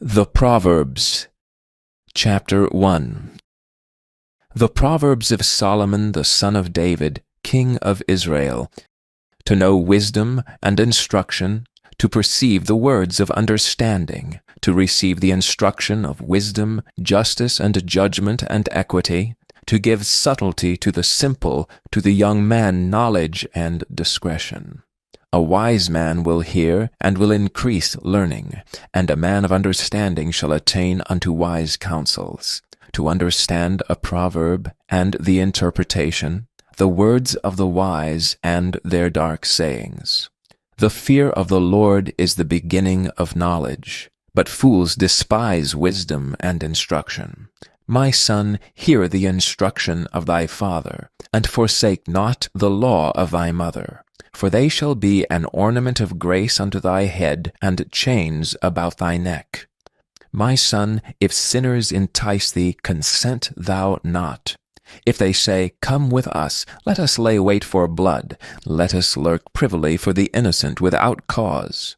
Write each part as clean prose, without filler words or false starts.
The Proverbs, Chapter 1. The Proverbs of Solomon the son of David, king of Israel, to know wisdom and instruction, to perceive the words of understanding, to receive the instruction of wisdom, justice, and judgment, and equity, to give subtlety to the simple, to the young man knowledge and discretion. A wise man will hear, and will increase learning, and a man of understanding shall attain unto wise counsels, to understand a proverb and the interpretation, the words of the wise and their dark sayings. The fear of the Lord is the beginning of knowledge, but fools despise wisdom and instruction. My son, hear the instruction of thy father, and forsake not the law of thy mother. For they shall be an ornament of grace unto thy head, and chains about thy neck. My son, if sinners entice thee, consent thou not. If they say, Come with us, let us lay wait for blood, let us lurk privily for the innocent without cause.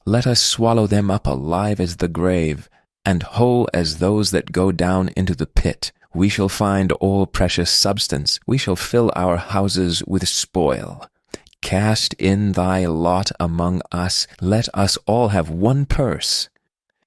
Let us swallow them up alive as the grave, and whole as those that go down into the pit. We shall find all precious substance, we shall fill our houses with spoil. Cast in thy lot among us, let us all have one purse.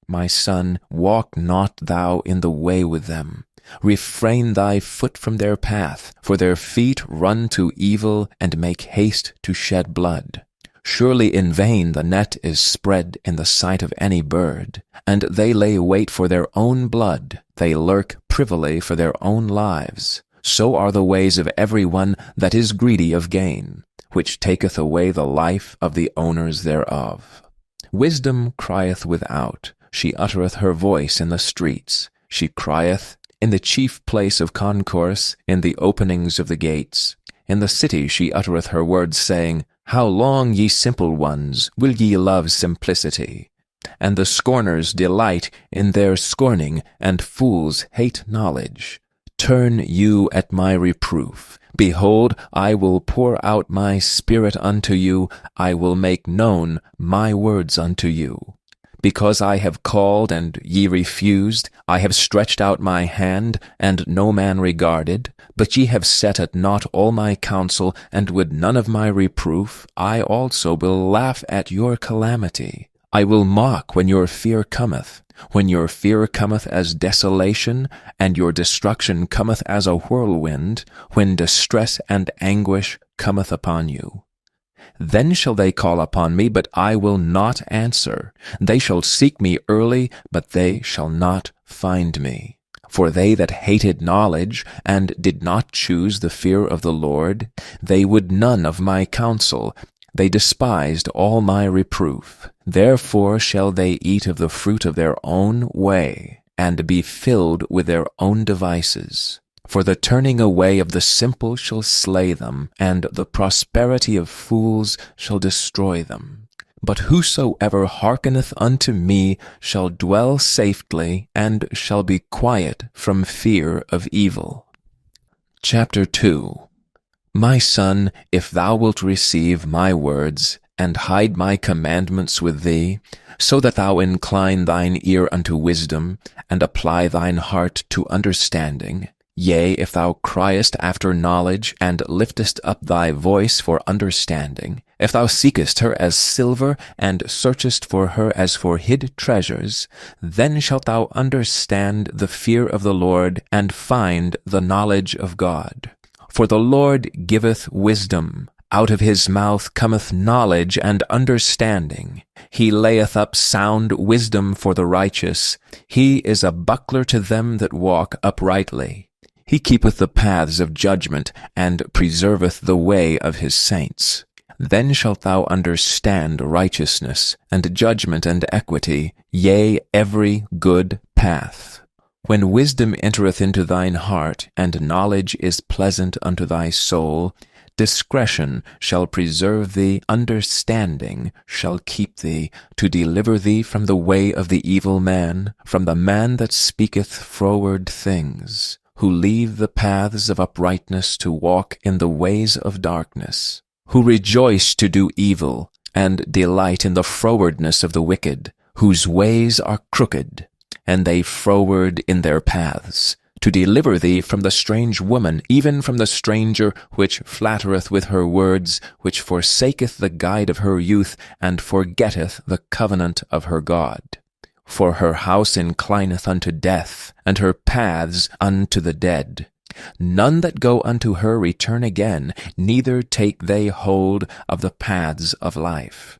My son, walk not thou in the way with them. Refrain thy foot from their path, for their feet run to evil, and make haste to shed blood. Surely in vain the net is spread in the sight of any bird, and they lay wait for their own blood, they lurk privily for their own lives. So are the ways of every one that is greedy of gain, which taketh away the life of the owners thereof. Wisdom crieth without, she uttereth her voice in the streets. She crieth in the chief place of concourse, in the openings of the gates. In the city she uttereth her words, saying, How long, ye simple ones, will ye love simplicity? And the scorners delight in their scorning, and fools hate knowledge. Turn you at my reproof. Behold, I will pour out my spirit unto you, I will make known my words unto you. Because I have called, and ye refused, I have stretched out my hand, and no man regarded, but ye have set at naught all my counsel, and would none of my reproof, I also will laugh at your calamity. I will mock when your fear cometh. When your fear cometh as desolation, and your destruction cometh as a whirlwind, when distress and anguish cometh upon you. Then shall they call upon me, but I will not answer. They shall seek me early, but they shall not find me. For they that hated knowledge, and did not choose the fear of the Lord, they would none of my counsel. They despised all my reproof. Therefore shall they eat of the fruit of their own way, and be filled with their own devices. For the turning away of the simple shall slay them, and the prosperity of fools shall destroy them. But whosoever hearkeneth unto me shall dwell safely, and shall be quiet from fear of evil. Chapter 2. My son, if thou wilt receive my words, and hide my commandments with thee, so that thou incline thine ear unto wisdom, and apply thine heart to understanding, yea, if thou criest after knowledge, and liftest up thy voice for understanding, if thou seekest her as silver, and searchest for her as for hid treasures, then shalt thou understand the fear of the Lord, and find the knowledge of God. For the Lord giveth wisdom. Out of his mouth cometh knowledge and understanding. He layeth up sound wisdom for the righteous. He is a buckler to them that walk uprightly. He keepeth the paths of judgment, and preserveth the way of his saints. Then shalt thou understand righteousness, and judgment, and equity, yea, every good path. When wisdom entereth into thine heart, and knowledge is pleasant unto thy soul, discretion shall preserve thee, understanding shall keep thee, to deliver thee from the way of the evil man, from the man that speaketh froward things, who leave the paths of uprightness to walk in the ways of darkness, who rejoice to do evil, and delight in the frowardness of the wicked, whose ways are crooked, and they froward in their paths, to deliver thee from the strange woman, even from the stranger which flattereth with her words, which forsaketh the guide of her youth, and forgetteth the covenant of her God. For her house inclineth unto death, and her paths unto the dead. None that go unto her return again, neither take they hold of the paths of life.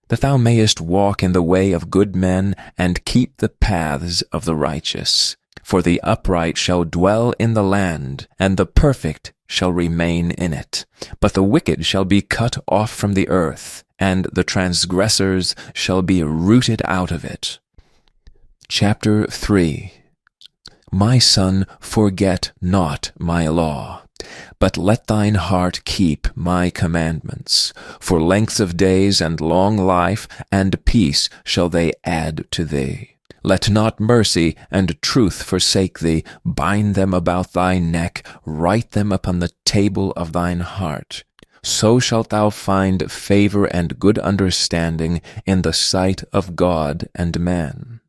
That thou mayest walk in the way of good men, and keep the paths of the righteous. For the upright shall dwell in the land, and the perfect shall remain in it. But the wicked shall be cut off from the earth, and the transgressors shall be rooted out of it. Chapter 3. My son, forget not my law, but let thine heart keep my commandments. For length of days and long life and peace shall they add to thee. Let not mercy and truth forsake thee. Bind them about thy neck, write them upon the table of thine heart. So shalt thou find favor and good understanding in the sight of God and man.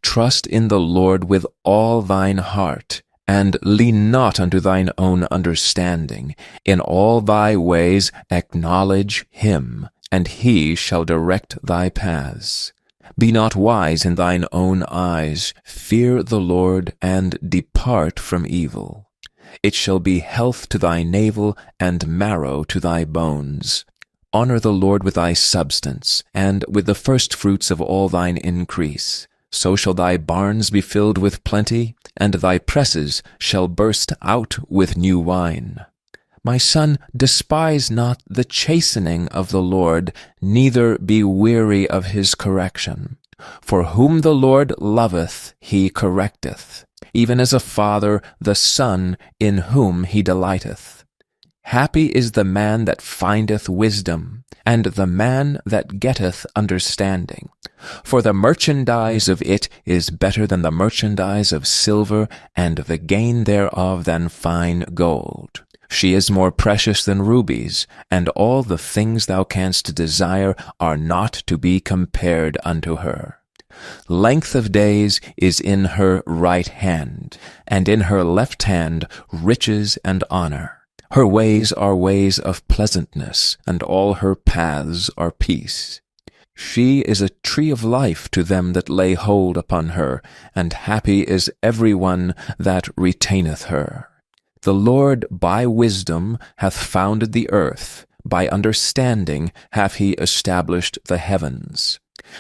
Trust in the Lord with all thine heart, and lean not unto thine own understanding. In all thy ways acknowledge him, and he shall direct thy paths. Be not wise in thine own eyes. Fear the Lord, and depart from evil. It shall be health to thy navel, and marrow to thy bones. Honor the Lord with thy substance, and with the firstfruits of all thine increase. So shall thy barns be filled with plenty, and thy presses shall burst out with new wine. My son, despise not the chastening of the Lord, neither be weary of his correction. For whom the Lord loveth, he correcteth, even as a father the son in whom he delighteth. Happy is the man that findeth wisdom, and the man that getteth understanding. For the merchandise of it is better than the merchandise of silver, and the gain thereof than fine gold. She is more precious than rubies, and all the things thou canst desire are not to be compared unto her. Length of days is in her right hand, and in her left hand riches and honor. Her ways are ways of pleasantness, and all her paths are peace. She is a tree of life to them that lay hold upon her, and happy is every one that retaineth her. The Lord by wisdom hath founded the earth, by understanding hath he established the heavens.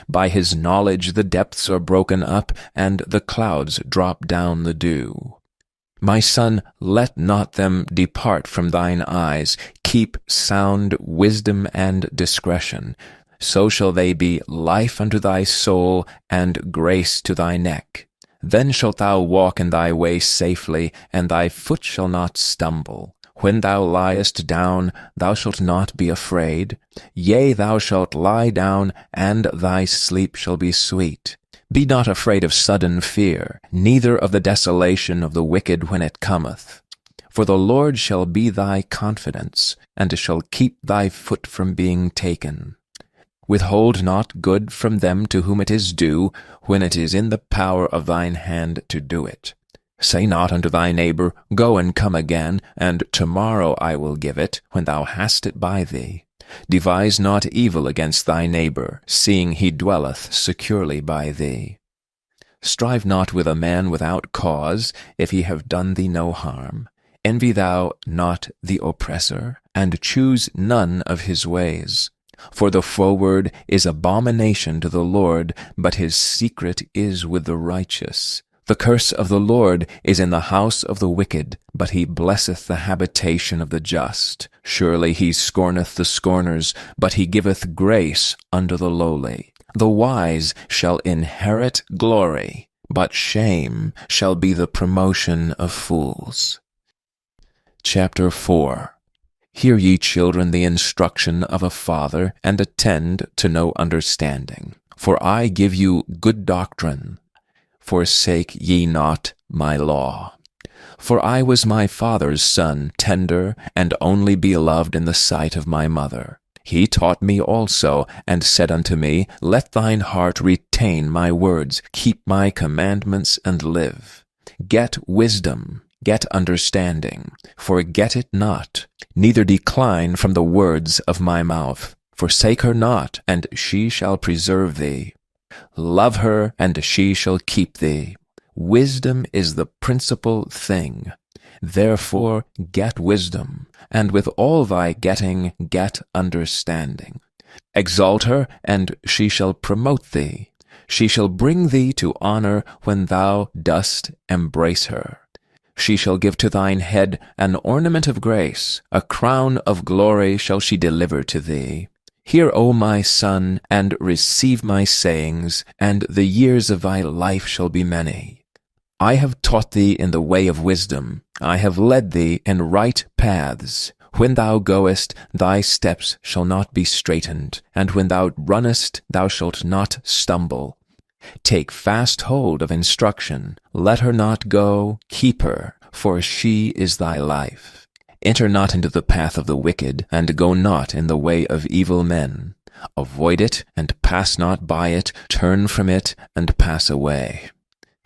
By his knowledge the depths are broken up, and the clouds drop down the dew. My son, let not them depart from thine eyes. Keep sound wisdom and discretion. So shall they be life unto thy soul, and grace to thy neck. Then shalt thou walk in thy way safely, and thy foot shall not stumble. When thou liest down, thou shalt not be afraid. Yea, thou shalt lie down, and thy sleep shall be sweet. Be not afraid of sudden fear, neither of the desolation of the wicked when it cometh. For the Lord shall be thy confidence, and shall keep thy foot from being taken. Withhold not good from them to whom it is due, when it is in the power of thine hand to do it. Say not unto thy neighbor, Go and come again, and tomorrow I will give it, when thou hast it by thee. Devise not evil against thy neighbor, seeing he dwelleth securely by thee. Strive not with a man without cause, if he have done thee no harm. Envy thou not the oppressor, and choose none of his ways. For the froward is abomination to the Lord, but his secret is with the righteous. The curse of the Lord is in the house of the wicked, but he blesseth the habitation of the just. Surely he scorneth the scorners, but he giveth grace unto the lowly. The wise shall inherit glory, but shame shall be the promotion of fools. Chapter 4. Hear ye, children, the instruction of a father, and attend to no understanding. For I give you good doctrine. Forsake ye not my law. For I was my father's son, tender and only beloved in the sight of my mother. He taught me also, and said unto me, Let thine heart retain my words, keep my commandments, and live. Get wisdom, get understanding, forget it not, neither decline from the words of my mouth. Forsake her not, and she shall preserve thee. Love her, and she shall keep thee. Wisdom is the principal thing. Therefore get wisdom, and with all thy getting get understanding. Exalt her, and she shall promote thee. She shall bring thee to honor when thou dost embrace her. She shall give to thine head an ornament of grace, a crown of glory shall she deliver to thee. Hear, O my son, and receive my sayings, and the years of thy life shall be many. I have taught thee in the way of wisdom. I have led thee in right paths. When thou goest, thy steps shall not be straitened, and when thou runnest, thou shalt not stumble. Take fast hold of instruction. Let her not go, keep her, for she is thy life. Enter not into the path of the wicked, and go not in the way of evil men. Avoid it, and pass not by it. Turn from it, and pass away.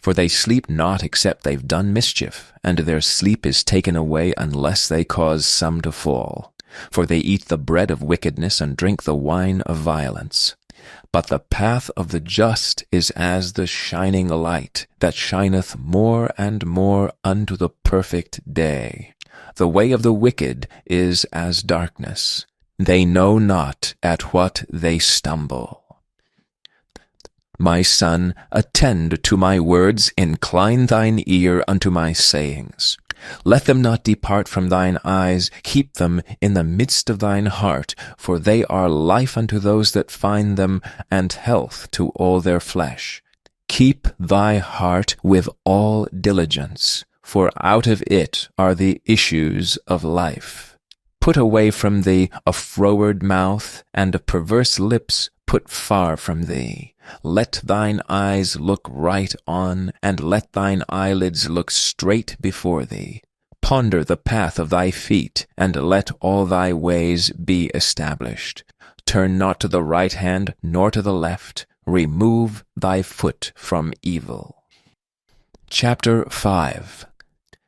For they sleep not except they've done mischief, and their sleep is taken away unless they cause some to fall. For they eat the bread of wickedness, and drink the wine of violence. But the path of the just is as the shining light, that shineth more and more unto the perfect day. The way of the wicked is as darkness. They know not at what they stumble. My son, attend to my words, incline thine ear unto my sayings. Let them not depart from thine eyes, keep them in the midst of thine heart, for they are life unto those that find them, and health to all their flesh. Keep thy heart with all diligence, for out of it are the issues of life. Put away from thee a froward mouth, and perverse lips put far from thee. Let thine eyes look right on, and let thine eyelids look straight before thee. Ponder the path of thy feet, and let all thy ways be established. Turn not to the right hand, nor to the left. Remove thy foot from evil. Chapter 5.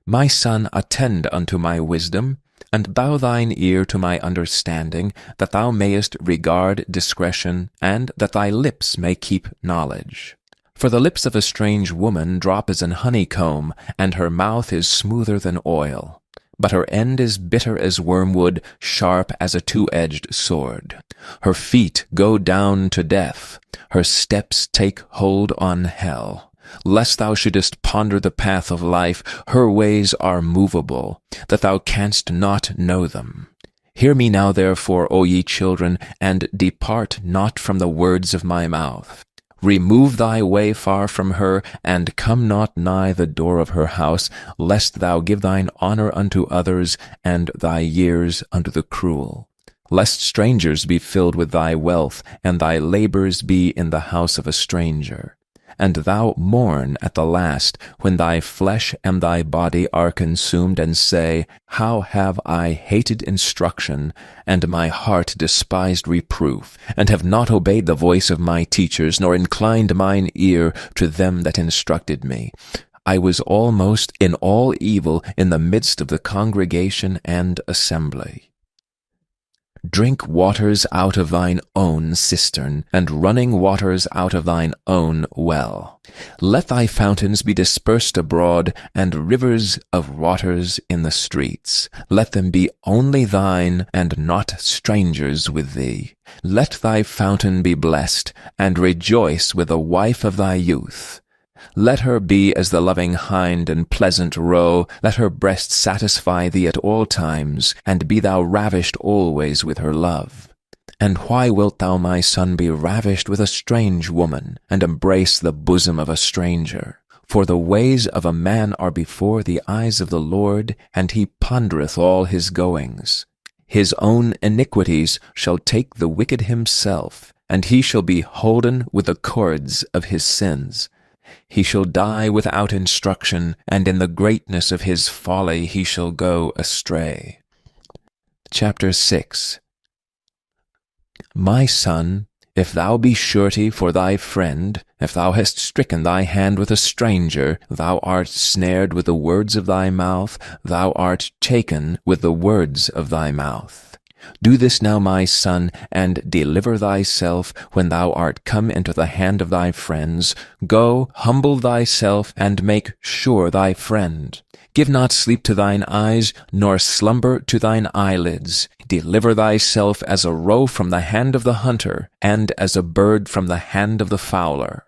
My son, attend unto my wisdom, and bow thine ear to my understanding, that thou mayest regard discretion, and that thy lips may keep knowledge. For the lips of a strange woman drop as an honeycomb, and her mouth is smoother than oil. But her end is bitter as wormwood, sharp as a two-edged sword. Her feet go down to death, her steps take hold on hell. Lest thou shouldest ponder the path of life, her ways are movable, that thou canst not know them. Hear me now therefore, O ye children, and depart not from the words of my mouth. Remove thy way far from her, and come not nigh the door of her house, lest thou give thine honor unto others, and thy years unto the cruel. Lest strangers be filled with thy wealth, and thy labors be in the house of a stranger. And thou mourn at the last, when thy flesh and thy body are consumed, and say, How have I hated instruction, and my heart despised reproof, and have not obeyed the voice of my teachers, nor inclined mine ear to them that instructed me. I was almost in all evil in the midst of the congregation and assembly. Drink waters out of thine own cistern, and running waters out of thine own well. Let thy fountains be dispersed abroad, and rivers of waters in the streets. Let them be only thine, and not strangers with thee. Let thy fountain be blessed, and rejoice with the wife of thy youth. Let her be as the loving hind and pleasant roe. Let her breast satisfy thee at all times, and be thou ravished always with her love. And why wilt thou, my son, be ravished with a strange woman, and embrace the bosom of a stranger? For the ways of a man are before the eyes of the Lord, and he pondereth all his goings. His own iniquities shall take the wicked himself, and he shall be holden with the cords of his sins. He shall die without instruction, and in the greatness of his folly he shall go astray. Chapter 6. My son, if thou be surety for thy friend, if thou hast stricken thy hand with a stranger, thou art snared with the words of thy mouth, thou art taken with the words of thy mouth. Do this now, my son, and deliver thyself when thou art come into the hand of thy friends. Go, humble thyself, and make sure thy friend. Give not sleep to thine eyes, nor slumber to thine eyelids. Deliver thyself as a roe from the hand of the hunter, and as a bird from the hand of the fowler.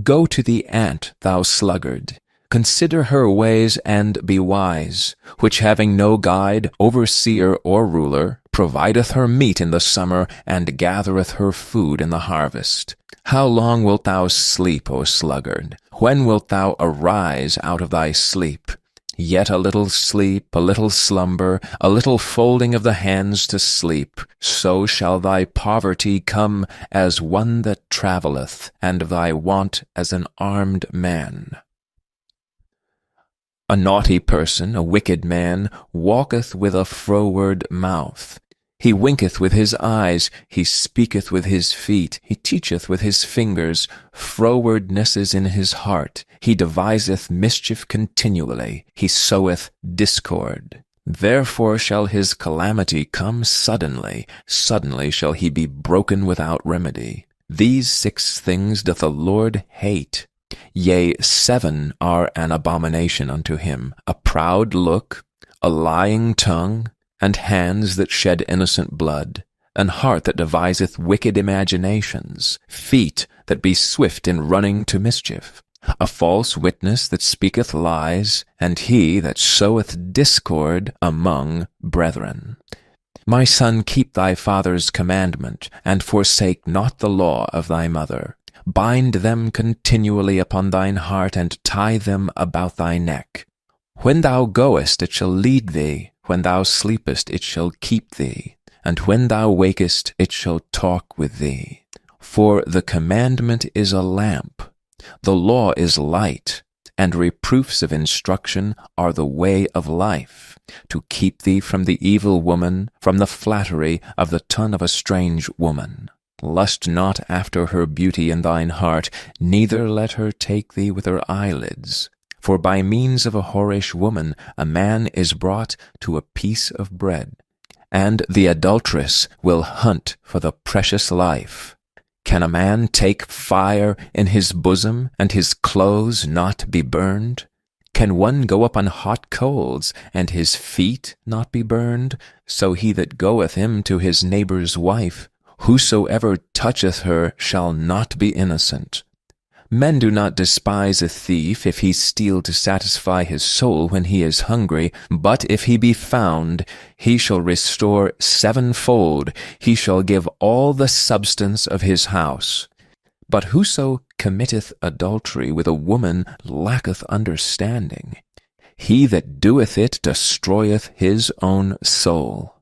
Go to the ant, thou sluggard. Consider her ways and be wise, which having no guide, overseer, or ruler, provideth her meat in the summer, and gathereth her food in the harvest. How long wilt thou sleep, O sluggard? When wilt thou arise out of thy sleep? Yet a little sleep, a little slumber, a little folding of the hands to sleep, so shall thy poverty come as one that travelleth, and thy want as an armed man. A naughty person, a wicked man, walketh with a froward mouth. He winketh with his eyes, he speaketh with his feet, he teacheth with his fingers. Frowardness is in his heart, he deviseth mischief continually, he soweth discord. Therefore shall his calamity come suddenly, suddenly shall he be broken without remedy. These 6 things doth the Lord hate. Yea, 7 are an abomination unto him: a proud look, a lying tongue, and hands that shed innocent blood, an heart that deviseth wicked imaginations, feet that be swift in running to mischief, a false witness that speaketh lies, and he that soweth discord among brethren. My son, keep thy father's commandment, and forsake not the law of thy mother. Bind them continually upon thine heart, and tie them about thy neck. When thou goest, it shall lead thee. When thou sleepest, it shall keep thee. And when thou wakest, it shall talk with thee. For the commandment is a lamp, the law is light, and reproofs of instruction are the way of life, to keep thee from the evil woman, from the flattery of the tongue of a strange woman. Lust not after her beauty in thine heart, neither let her take thee with her eyelids. For by means of a whorish woman a man is brought to a piece of bread, and the adulteress will hunt for the precious life. Can a man take fire in his bosom, and his clothes not be burned? Can one go up on hot coals, and his feet not be burned? So he that goeth him to his neighbour's wife, whosoever toucheth her shall not be innocent. Men do not despise a thief if he steal to satisfy his soul when he is hungry, but if he be found, he shall restore 7-fold, he shall give all the substance of his house. But whoso committeth adultery with a woman lacketh understanding. He that doeth it destroyeth his own soul.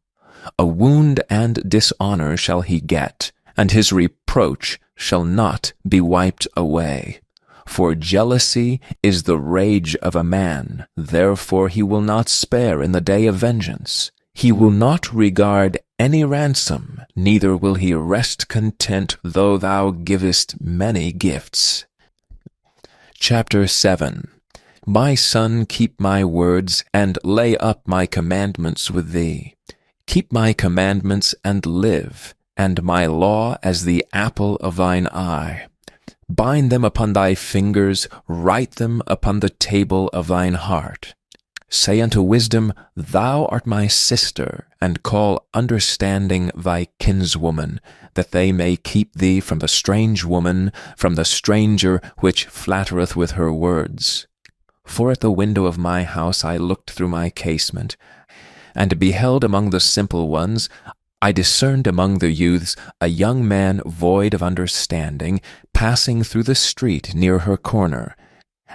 A wound and dishonour shall he get, and his reproach shall not be wiped away. For jealousy is the rage of a man, therefore he will not spare in the day of vengeance. He will not regard any ransom, neither will he rest content though thou givest many gifts. Chapter 7. My son, keep my words, and lay up my commandments with thee. Keep my commandments and live, and my law as the apple of thine eye. Bind them upon thy fingers, write them upon the table of thine heart. Say unto wisdom, Thou art my sister, and call understanding thy kinswoman, that they may keep thee from the strange woman, from the stranger which flattereth with her words. For at the window of my house I looked through my casement, and beheld among the simple ones, I discerned among the youths a young man void of understanding, passing through the street near her corner.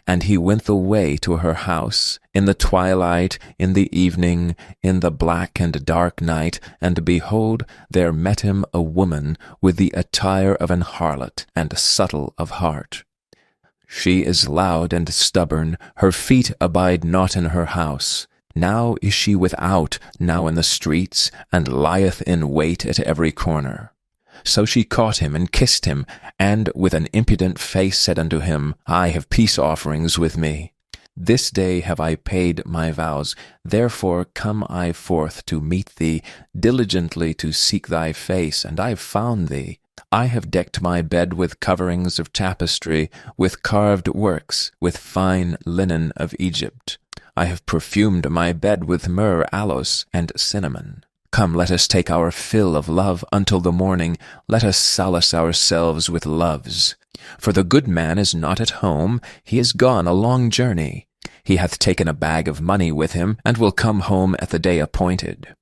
And he went the way to her house, in the twilight, in the evening, in the black and dark night, and behold, there met him a woman with the attire of an harlot, and subtle of heart. She is loud and stubborn, her feet abide not in her house. Now is she without, now in the streets, and lieth in wait at every corner. So she caught him and kissed him, and with an impudent face said unto him, I have peace offerings with me. This day have I paid my vows, therefore come I forth to meet thee, diligently to seek thy face, and I have found thee. I have decked my bed with coverings of tapestry, with carved works, with fine linen of Egypt. I have perfumed my bed with myrrh, aloes, and cinnamon. Come, let us take our fill of love until the morning. Let us solace ourselves with loves. For the good man is not at home, he is gone a long journey. He hath taken a bag of money with him, and will come home at the day appointed.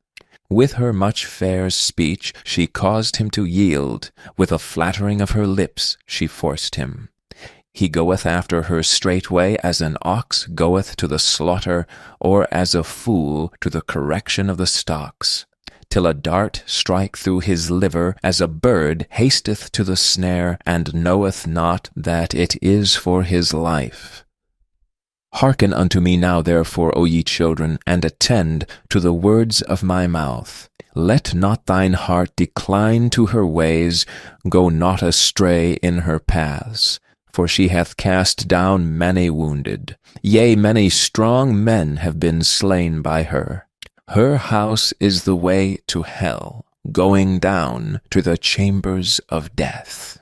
With her much fair speech she caused him to yield, with a flattering of her lips she forced him. He goeth after her straightway as an ox goeth to the slaughter, or as a fool to the correction of the stocks. Till a dart strike through his liver, as a bird hasteth to the snare, and knoweth not that it is for his life. Hearken unto me now therefore, O ye children, and attend to the words of my mouth. Let not thine heart decline to her ways, go not astray in her paths. For she hath cast down many wounded, yea, many strong men have been slain by her. Her house is the way to hell, going down to the chambers of death.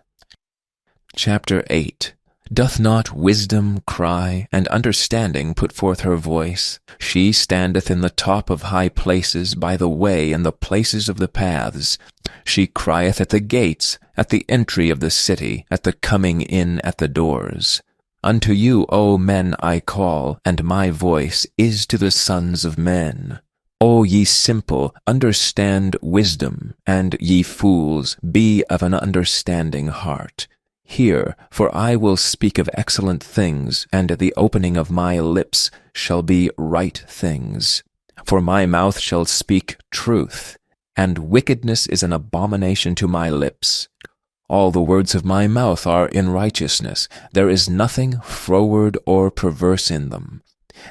Chapter 8. Doth not wisdom cry, and understanding put forth her voice? She standeth in the top of high places, by the way and the places of the paths. She crieth at the gates, at the entry of the city, at the coming in at the doors. Unto you, O men, I call, and my voice is to the sons of men. O ye simple, understand wisdom, and ye fools, be of an understanding heart. Hear, for I will speak of excellent things, and the opening of my lips shall be right things. For my mouth shall speak truth, and wickedness is an abomination to my lips. All the words of my mouth are in righteousness. There is nothing froward or perverse in them.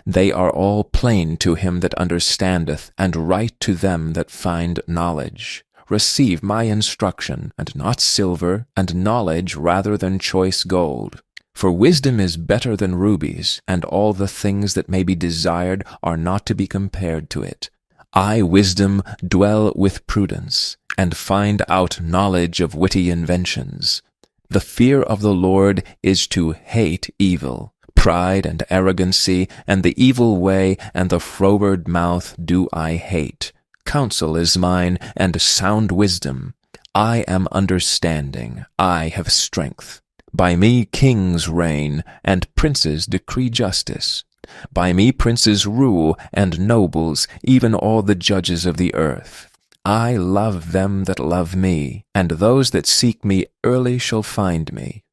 They are all plain to him that understandeth, and right to them that find knowledge. Receive my instruction, and not silver, and knowledge rather than choice gold. For wisdom is better than rubies, and all the things that may be desired are not to be compared to it. I, wisdom, dwell with prudence, and find out knowledge of witty inventions. The fear of the Lord is to hate evil. Pride and arrogancy, and the evil way, and the froward mouth do I hate. Counsel is mine, and sound wisdom. I am understanding, I have strength. By me kings reign, and princes decree justice. By me princes rule, and nobles, even all the judges of the earth. I love them that love me, and those that seek me early shall find me.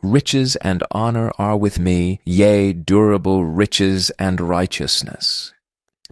Riches and honor are with me, yea, durable riches and righteousness.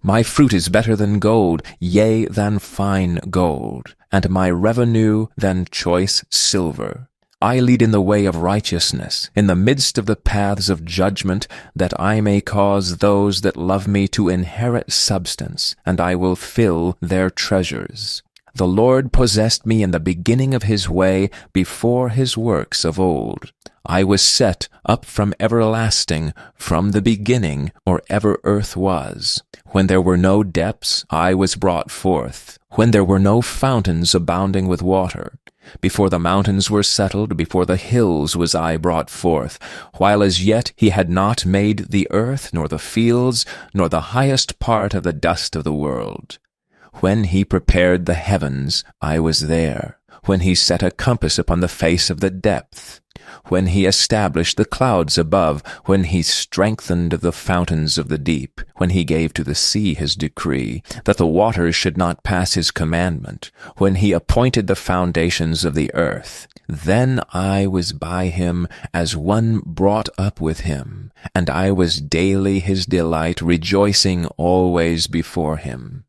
My fruit is better than gold, yea, than fine gold, and my revenue than choice silver. I lead in the way of righteousness, in the midst of the paths of judgment, that I may cause those that love me to inherit substance, and I will fill their treasures. The Lord possessed me in the beginning of his way, before his works of old. I was set up from everlasting, from the beginning, or ever earth was. When there were no depths, I was brought forth. When there were no fountains abounding with water. Before the mountains were settled, before the hills was I brought forth. While as yet he had not made the earth, nor the fields, nor the highest part of the dust of the world. When he prepared the heavens, I was there. When he set a compass upon the face of the depth. When he established the clouds above, when he strengthened the fountains of the deep, when he gave to the sea his decree, that the waters should not pass his commandment, when he appointed the foundations of the earth, then I was by him as one brought up with him, and I was daily his delight, rejoicing always before him.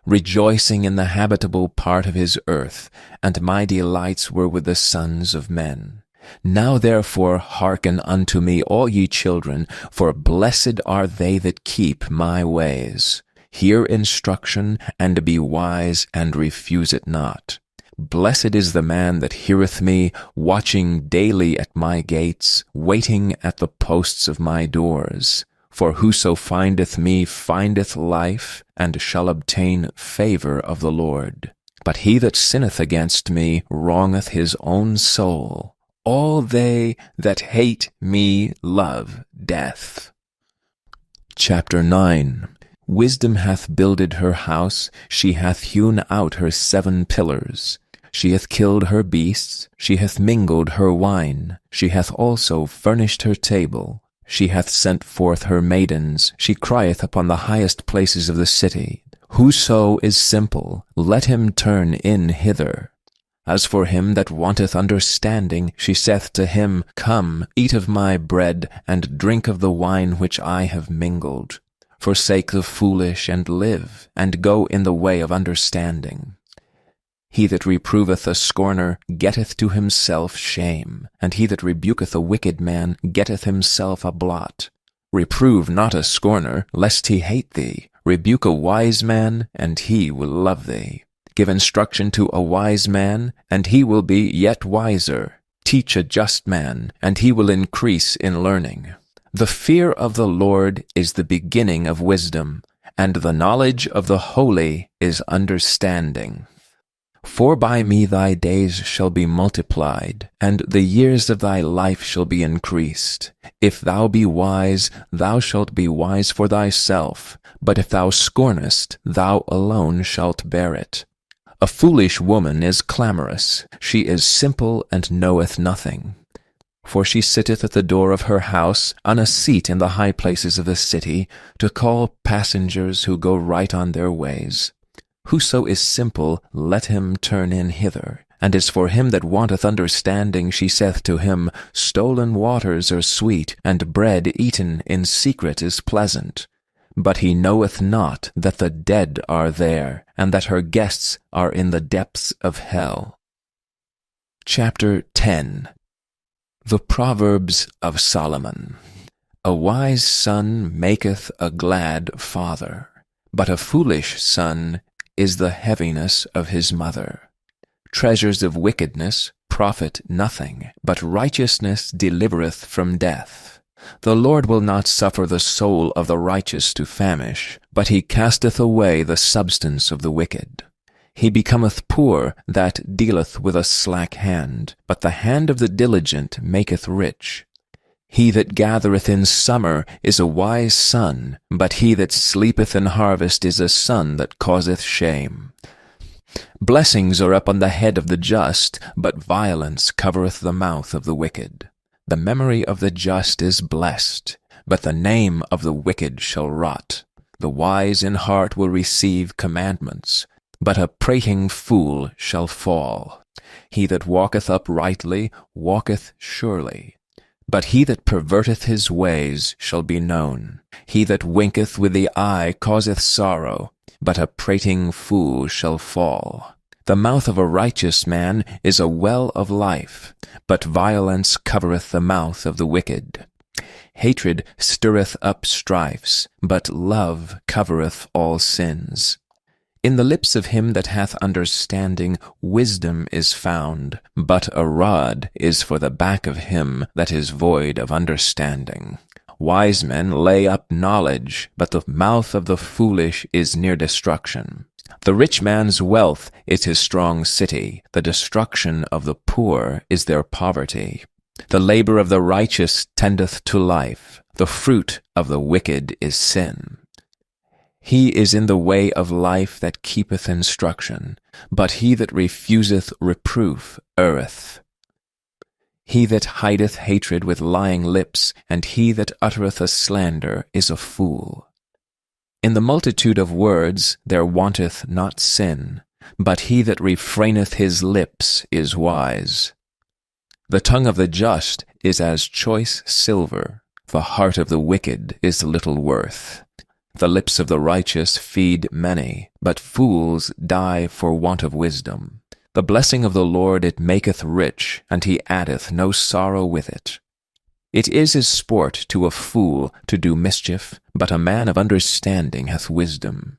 Rejoicing in the habitable part of his earth, and my delights were with the sons of men. Now therefore hearken unto me, all ye children, for blessed are they that keep my ways. Hear instruction, and be wise, and refuse it not. Blessed is the man that heareth me, watching daily at my gates, waiting at the posts of my doors. For whoso findeth me findeth life, and shall obtain favor of the Lord. But he that sinneth against me wrongeth his own soul. All they that hate me love death. Chapter 9. Wisdom hath builded her house, she hath hewn out her 7 pillars. She hath killed her beasts, she hath mingled her wine, she hath also furnished her table. She hath sent forth her maidens, she crieth upon the highest places of the city. Whoso is simple, let him turn in hither. As for him that wanteth understanding, she saith to him, Come, eat of my bread, and drink of the wine which I have mingled. Forsake the foolish, and live, and go in the way of understanding. He that reproveth a scorner getteth to himself shame, and he that rebuketh a wicked man getteth himself a blot. Reprove not a scorner, lest he hate thee. Rebuke a wise man, and he will love thee. Give instruction to a wise man, and he will be yet wiser. Teach a just man, and he will increase in learning. The fear of the Lord is the beginning of wisdom, and the knowledge of the holy is understanding. For by me thy days shall be multiplied, and the years of thy life shall be increased. If thou be wise, thou shalt be wise for thyself, but if thou scornest, thou alone shalt bear it. A foolish woman is clamorous, she is simple and knoweth nothing. For she sitteth at the door of her house, on a seat in the high places of the city, to call passengers who go right on their ways. Whoso is simple, let him turn in hither. And as for him that wanteth understanding, she saith to him, Stolen waters are sweet, and bread eaten in secret is pleasant. But he knoweth not that the dead are there, and that her guests are in the depths of hell. Chapter 10. The Proverbs of Solomon. A wise son maketh a glad father, but a foolish son is the heaviness of his mother. Treasures of wickedness profit nothing, but righteousness delivereth from death. The Lord will not suffer the soul of the righteous to famish, but he casteth away the substance of the wicked. He becometh poor that dealeth with a slack hand, but the hand of the diligent maketh rich. He that gathereth in summer is a wise son, but he that sleepeth in harvest is a son that causeth shame. Blessings are upon the head of the just, but violence covereth the mouth of the wicked. The memory of the just is blessed, but the name of the wicked shall rot. The wise in heart will receive commandments, but a prating fool shall fall. He that walketh uprightly walketh surely, but he that perverteth his ways shall be known. He that winketh with the eye causeth sorrow, but a prating fool shall fall. The mouth of a righteous man is a well of life, but violence covereth the mouth of the wicked. Hatred stirreth up strifes, but love covereth all sins. In the lips of him that hath understanding wisdom is found, but a rod is for the back of him that is void of understanding. Wise men lay up knowledge, but the mouth of the foolish is near destruction. The rich man's wealth is his strong city, the destruction of the poor is their poverty. The labor of the righteous tendeth to life, the fruit of the wicked is sin. He is in the way of life that keepeth instruction, but he that refuseth reproof erreth. He that hideth hatred with lying lips, and he that uttereth a slander is a fool. In the multitude of words there wanteth not sin, but he that refraineth his lips is wise. The tongue of the just is as choice silver, the heart of the wicked is little worth. The lips of the righteous feed many, but fools die for want of wisdom. The blessing of the Lord it maketh rich, and he addeth no sorrow with it. It is his sport to a fool to do mischief, but a man of understanding hath wisdom.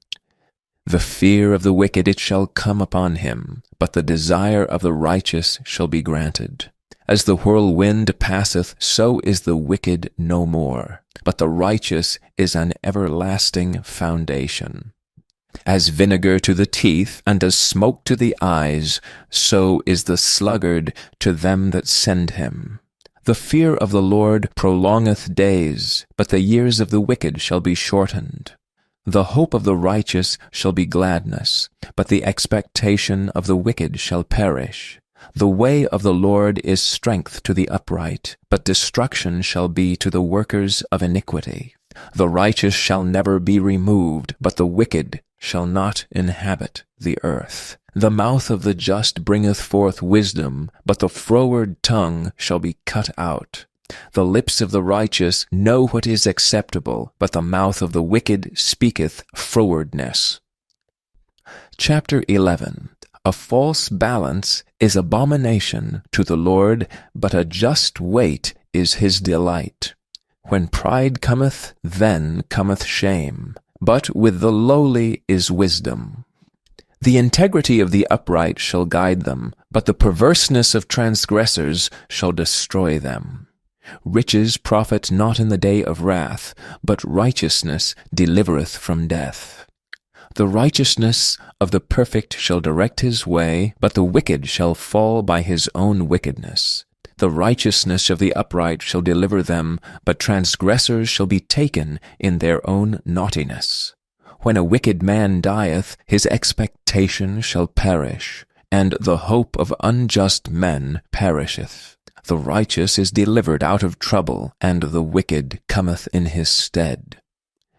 The fear of the wicked it shall come upon him, but the desire of the righteous shall be granted. As the whirlwind passeth, so is the wicked no more, but the righteous is an everlasting foundation. As vinegar to the teeth, and as smoke to the eyes, so is the sluggard to them that send him. The fear of the Lord prolongeth days, but the years of the wicked shall be shortened. The hope of the righteous shall be gladness, but the expectation of the wicked shall perish. The way of the Lord is strength to the upright, but destruction shall be to the workers of iniquity. The righteous shall never be removed, but the wicked shall not inhabit the earth. The mouth of the just bringeth forth wisdom, but the froward tongue shall be cut out. The lips of the righteous know what is acceptable, but the mouth of the wicked speaketh frowardness. Chapter 11. A false balance is abomination to the Lord, but a just weight is his delight. When pride cometh, then cometh shame, but with the lowly is wisdom. The integrity of the upright shall guide them, but the perverseness of transgressors shall destroy them. Riches profit not in the day of wrath, but righteousness delivereth from death. The righteousness of the perfect shall direct his way, but the wicked shall fall by his own wickedness. The righteousness of the upright shall deliver them, but transgressors shall be taken in their own naughtiness. When a wicked man dieth, his expectation shall perish, and the hope of unjust men perisheth. The righteous is delivered out of trouble, and the wicked cometh in his stead.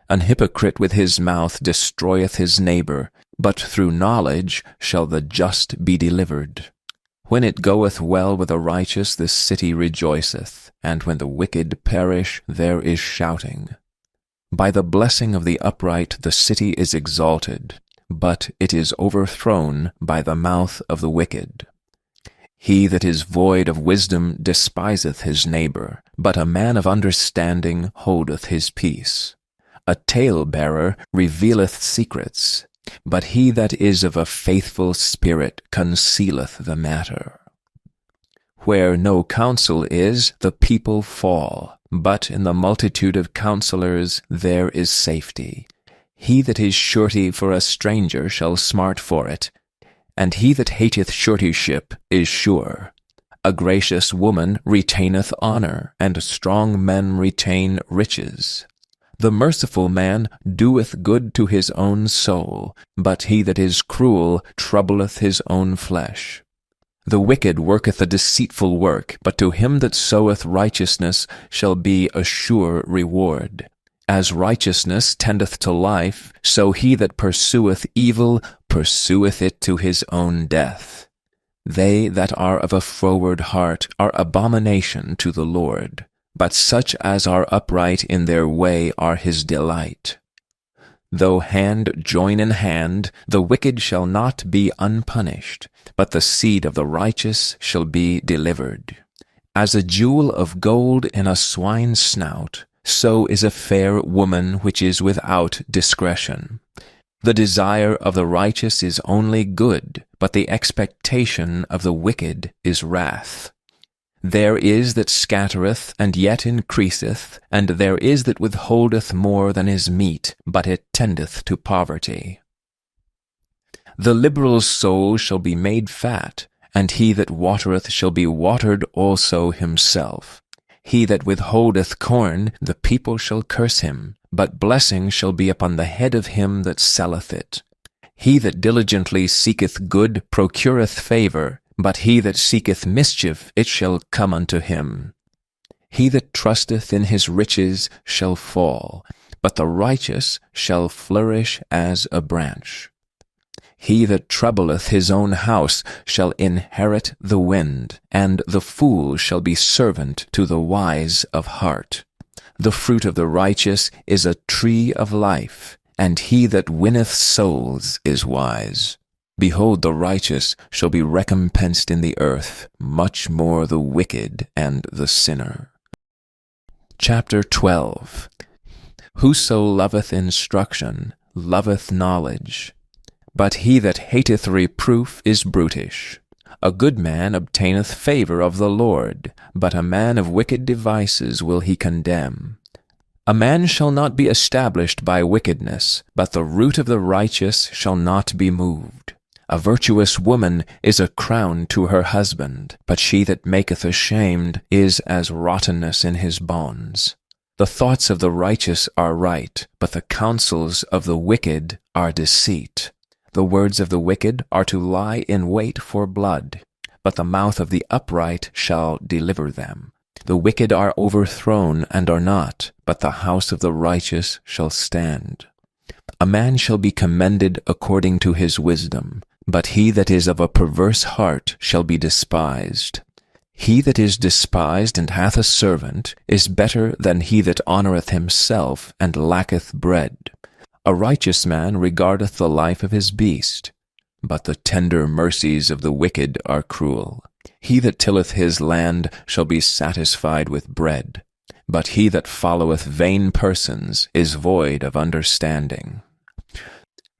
An hypocrite with his mouth destroyeth his neighbor, but through knowledge shall the just be delivered. When it goeth well with the righteous, the city rejoiceth, and when the wicked perish, there is shouting. By the blessing of the upright the city is exalted, but it is overthrown by the mouth of the wicked. He that is void of wisdom despiseth his neighbor, but a man of understanding holdeth his peace. A talebearer revealeth secrets, but he that is of a faithful spirit concealeth the matter. Where no counsel is, the people fall, but in the multitude of counselors there is safety. He that is surety for a stranger shall smart for it, and he that hateth suretyship is sure. A gracious woman retaineth honor, and strong men retain riches. The merciful man doeth good to his own soul, but he that is cruel troubleth his own flesh. The wicked worketh a deceitful work, but to him that soweth righteousness shall be a sure reward. As righteousness tendeth to life, so he that pursueth evil pursueth it to his own death. They that are of a froward heart are abomination to the Lord, but such as are upright in their way are his delight. Though hand join in hand, the wicked shall not be unpunished, but the seed of the righteous shall be delivered. As a jewel of gold in a swine's snout, so is a fair woman which is without discretion. The desire of the righteous is only good, but the expectation of the wicked is wrath. There is that scattereth, and yet increaseth, and there is that withholdeth more than is meet, but it tendeth to poverty. The liberal soul shall be made fat, and he that watereth shall be watered also himself. He that withholdeth corn, the people shall curse him, but blessing shall be upon the head of him that selleth it. He that diligently seeketh good procureth favor, but he that seeketh mischief, it shall come unto him. He that trusteth in his riches shall fall, but the righteous shall flourish as a branch. He that troubleth his own house shall inherit the wind, and the fool shall be servant to the wise of heart. The fruit of the righteous is a tree of life, and he that winneth souls is wise. Behold, the righteous shall be recompensed in the earth, much more the wicked and the sinner. Chapter 12. Whoso loveth instruction loveth knowledge, but he that hateth reproof is brutish. A good man obtaineth favor of the Lord, but a man of wicked devices will he condemn. A man shall not be established by wickedness, but the root of the righteous shall not be moved. A virtuous woman is a crown to her husband, but she that maketh ashamed is as rottenness in his bones. The thoughts of the righteous are right, but the counsels of the wicked are deceit. The words of the wicked are to lie in wait for blood, but the mouth of the upright shall deliver them. The wicked are overthrown and are not, but the house of the righteous shall stand. A man shall be commended according to his wisdom, but he that is of a perverse heart shall be despised. He that is despised and hath a servant is better than he that honoureth himself and lacketh bread. A righteous man regardeth the life of his beast, but the tender mercies of the wicked are cruel. He that tilleth his land shall be satisfied with bread, but he that followeth vain persons is void of understanding.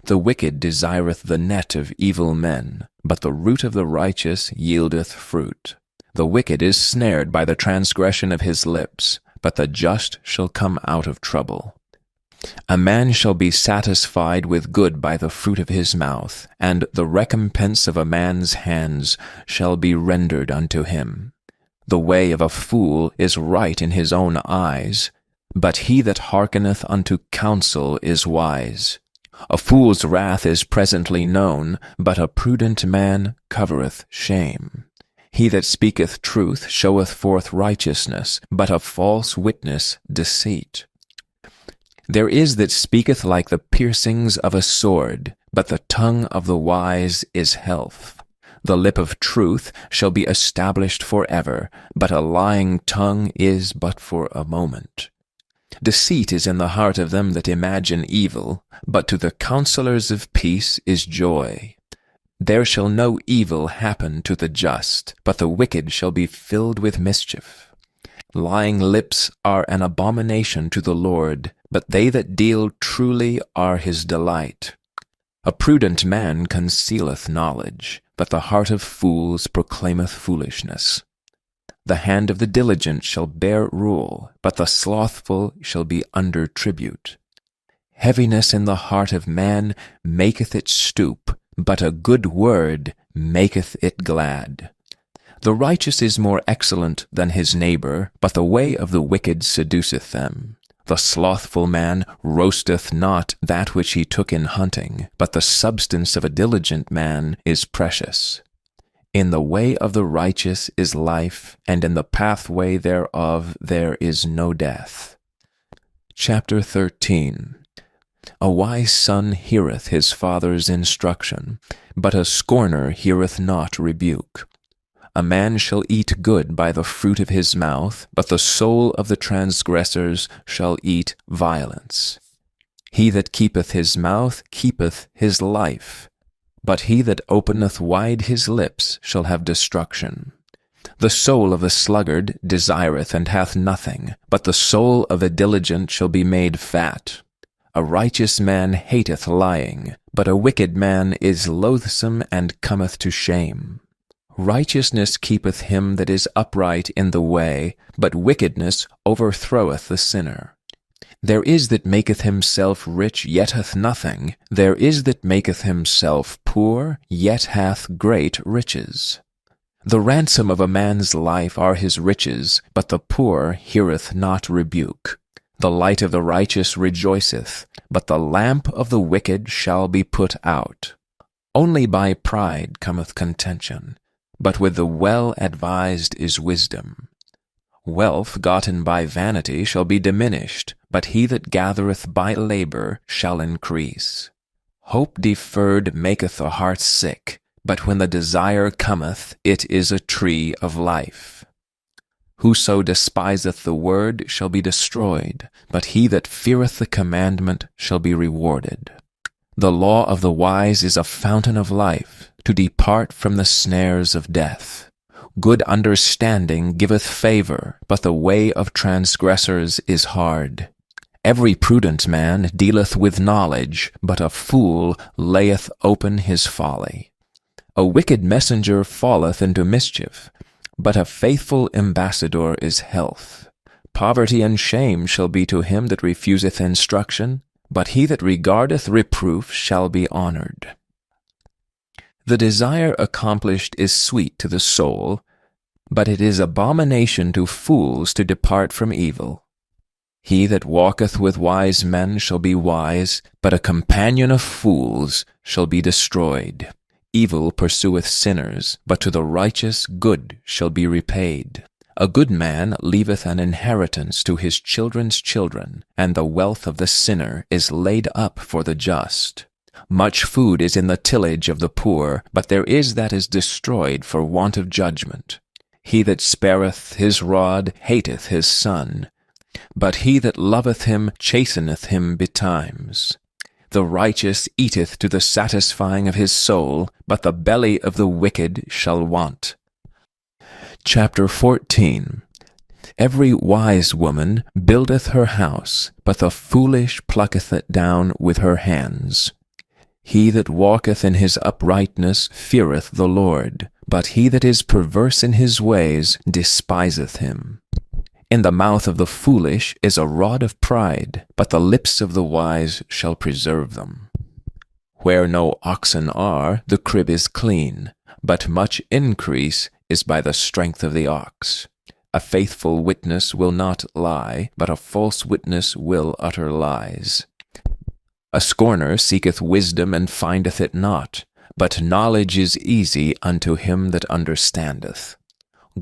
The wicked desireth the net of evil men, but the root of the righteous yieldeth fruit. The wicked is snared by the transgression of his lips, but the just shall come out of trouble. A man shall be satisfied with good by the fruit of his mouth, and the recompense of a man's hands shall be rendered unto him. The way of a fool is right in his own eyes, but he that hearkeneth unto counsel is wise. A fool's wrath is presently known, but a prudent man covereth shame. He that speaketh truth showeth forth righteousness, but a false witness deceit. There is that speaketh like the piercings of a sword, but the tongue of the wise is health. The lip of truth shall be established forever, but a lying tongue is but for a moment. Deceit is in the heart of them that imagine evil, but to the counselors of peace is joy. There shall no evil happen to the just, but the wicked shall be filled with mischief. Lying lips are an abomination to the Lord, but they that deal truly are his delight. A prudent man concealeth knowledge, but the heart of fools proclaimeth foolishness. The hand of the diligent shall bear rule, but the slothful shall be under tribute. Heaviness in the heart of man maketh it stoop, but a good word maketh it glad. The righteous is more excellent than his neighbor, but the way of the wicked seduceth them. The slothful man roasteth not that which he took in hunting, but the substance of a diligent man is precious. In the way of the righteous is life, and in the pathway thereof there is no death. Chapter 13. A wise son heareth his father's instruction, but a scorner heareth not rebuke. A man shall eat good by the fruit of his mouth, but the soul of the transgressors shall eat violence. He that keepeth his mouth keepeth his life, but he that openeth wide his lips shall have destruction. The soul of the sluggard desireth and hath nothing, but the soul of the diligent shall be made fat. A righteous man hateth lying, but a wicked man is loathsome and cometh to shame. Righteousness keepeth him that is upright in the way, but wickedness overthroweth the sinner. There is that maketh himself rich, yet hath nothing. There is that maketh himself poor, yet hath great riches. The ransom of a man's life are his riches, but the poor heareth not rebuke. The light of the righteous rejoiceth, but the lamp of the wicked shall be put out. Only by pride cometh contention, but with the well-advised is wisdom. Wealth gotten by vanity shall be diminished, but he that gathereth by labor shall increase. Hope deferred maketh the heart sick, but when the desire cometh, it is a tree of life. Whoso despiseth the word shall be destroyed, but he that feareth the commandment shall be rewarded. The law of the wise is a fountain of life, to depart from the snares of death. Good understanding giveth favor, but the way of transgressors is hard. Every prudent man dealeth with knowledge, but a fool layeth open his folly. A wicked messenger falleth into mischief, but a faithful ambassador is health. Poverty and shame shall be to him that refuseth instruction, but he that regardeth reproof shall be honored. The desire accomplished is sweet to the soul, but it is abomination to fools to depart from evil. He that walketh with wise men shall be wise, but a companion of fools shall be destroyed. Evil pursueth sinners, but to the righteous good shall be repaid. A good man leaveth an inheritance to his children's children, and the wealth of the sinner is laid up for the just. Much food is in the tillage of the poor, but there is that is destroyed for want of judgment. He that spareth his rod hateth his son, but he that loveth him chasteneth him betimes. The righteous eateth to the satisfying of his soul, but the belly of the wicked shall want. Chapter 14. Every wise woman buildeth her house, but the foolish plucketh it down with her hands. He that walketh in his uprightness feareth the Lord, but he that is perverse in his ways despiseth him. In the mouth of the foolish is a rod of pride, but the lips of the wise shall preserve them. Where no oxen are, the crib is clean, but much increase is by the strength of the ox. A faithful witness will not lie, but a false witness will utter lies. A scorner seeketh wisdom and findeth it not, but knowledge is easy unto him that understandeth.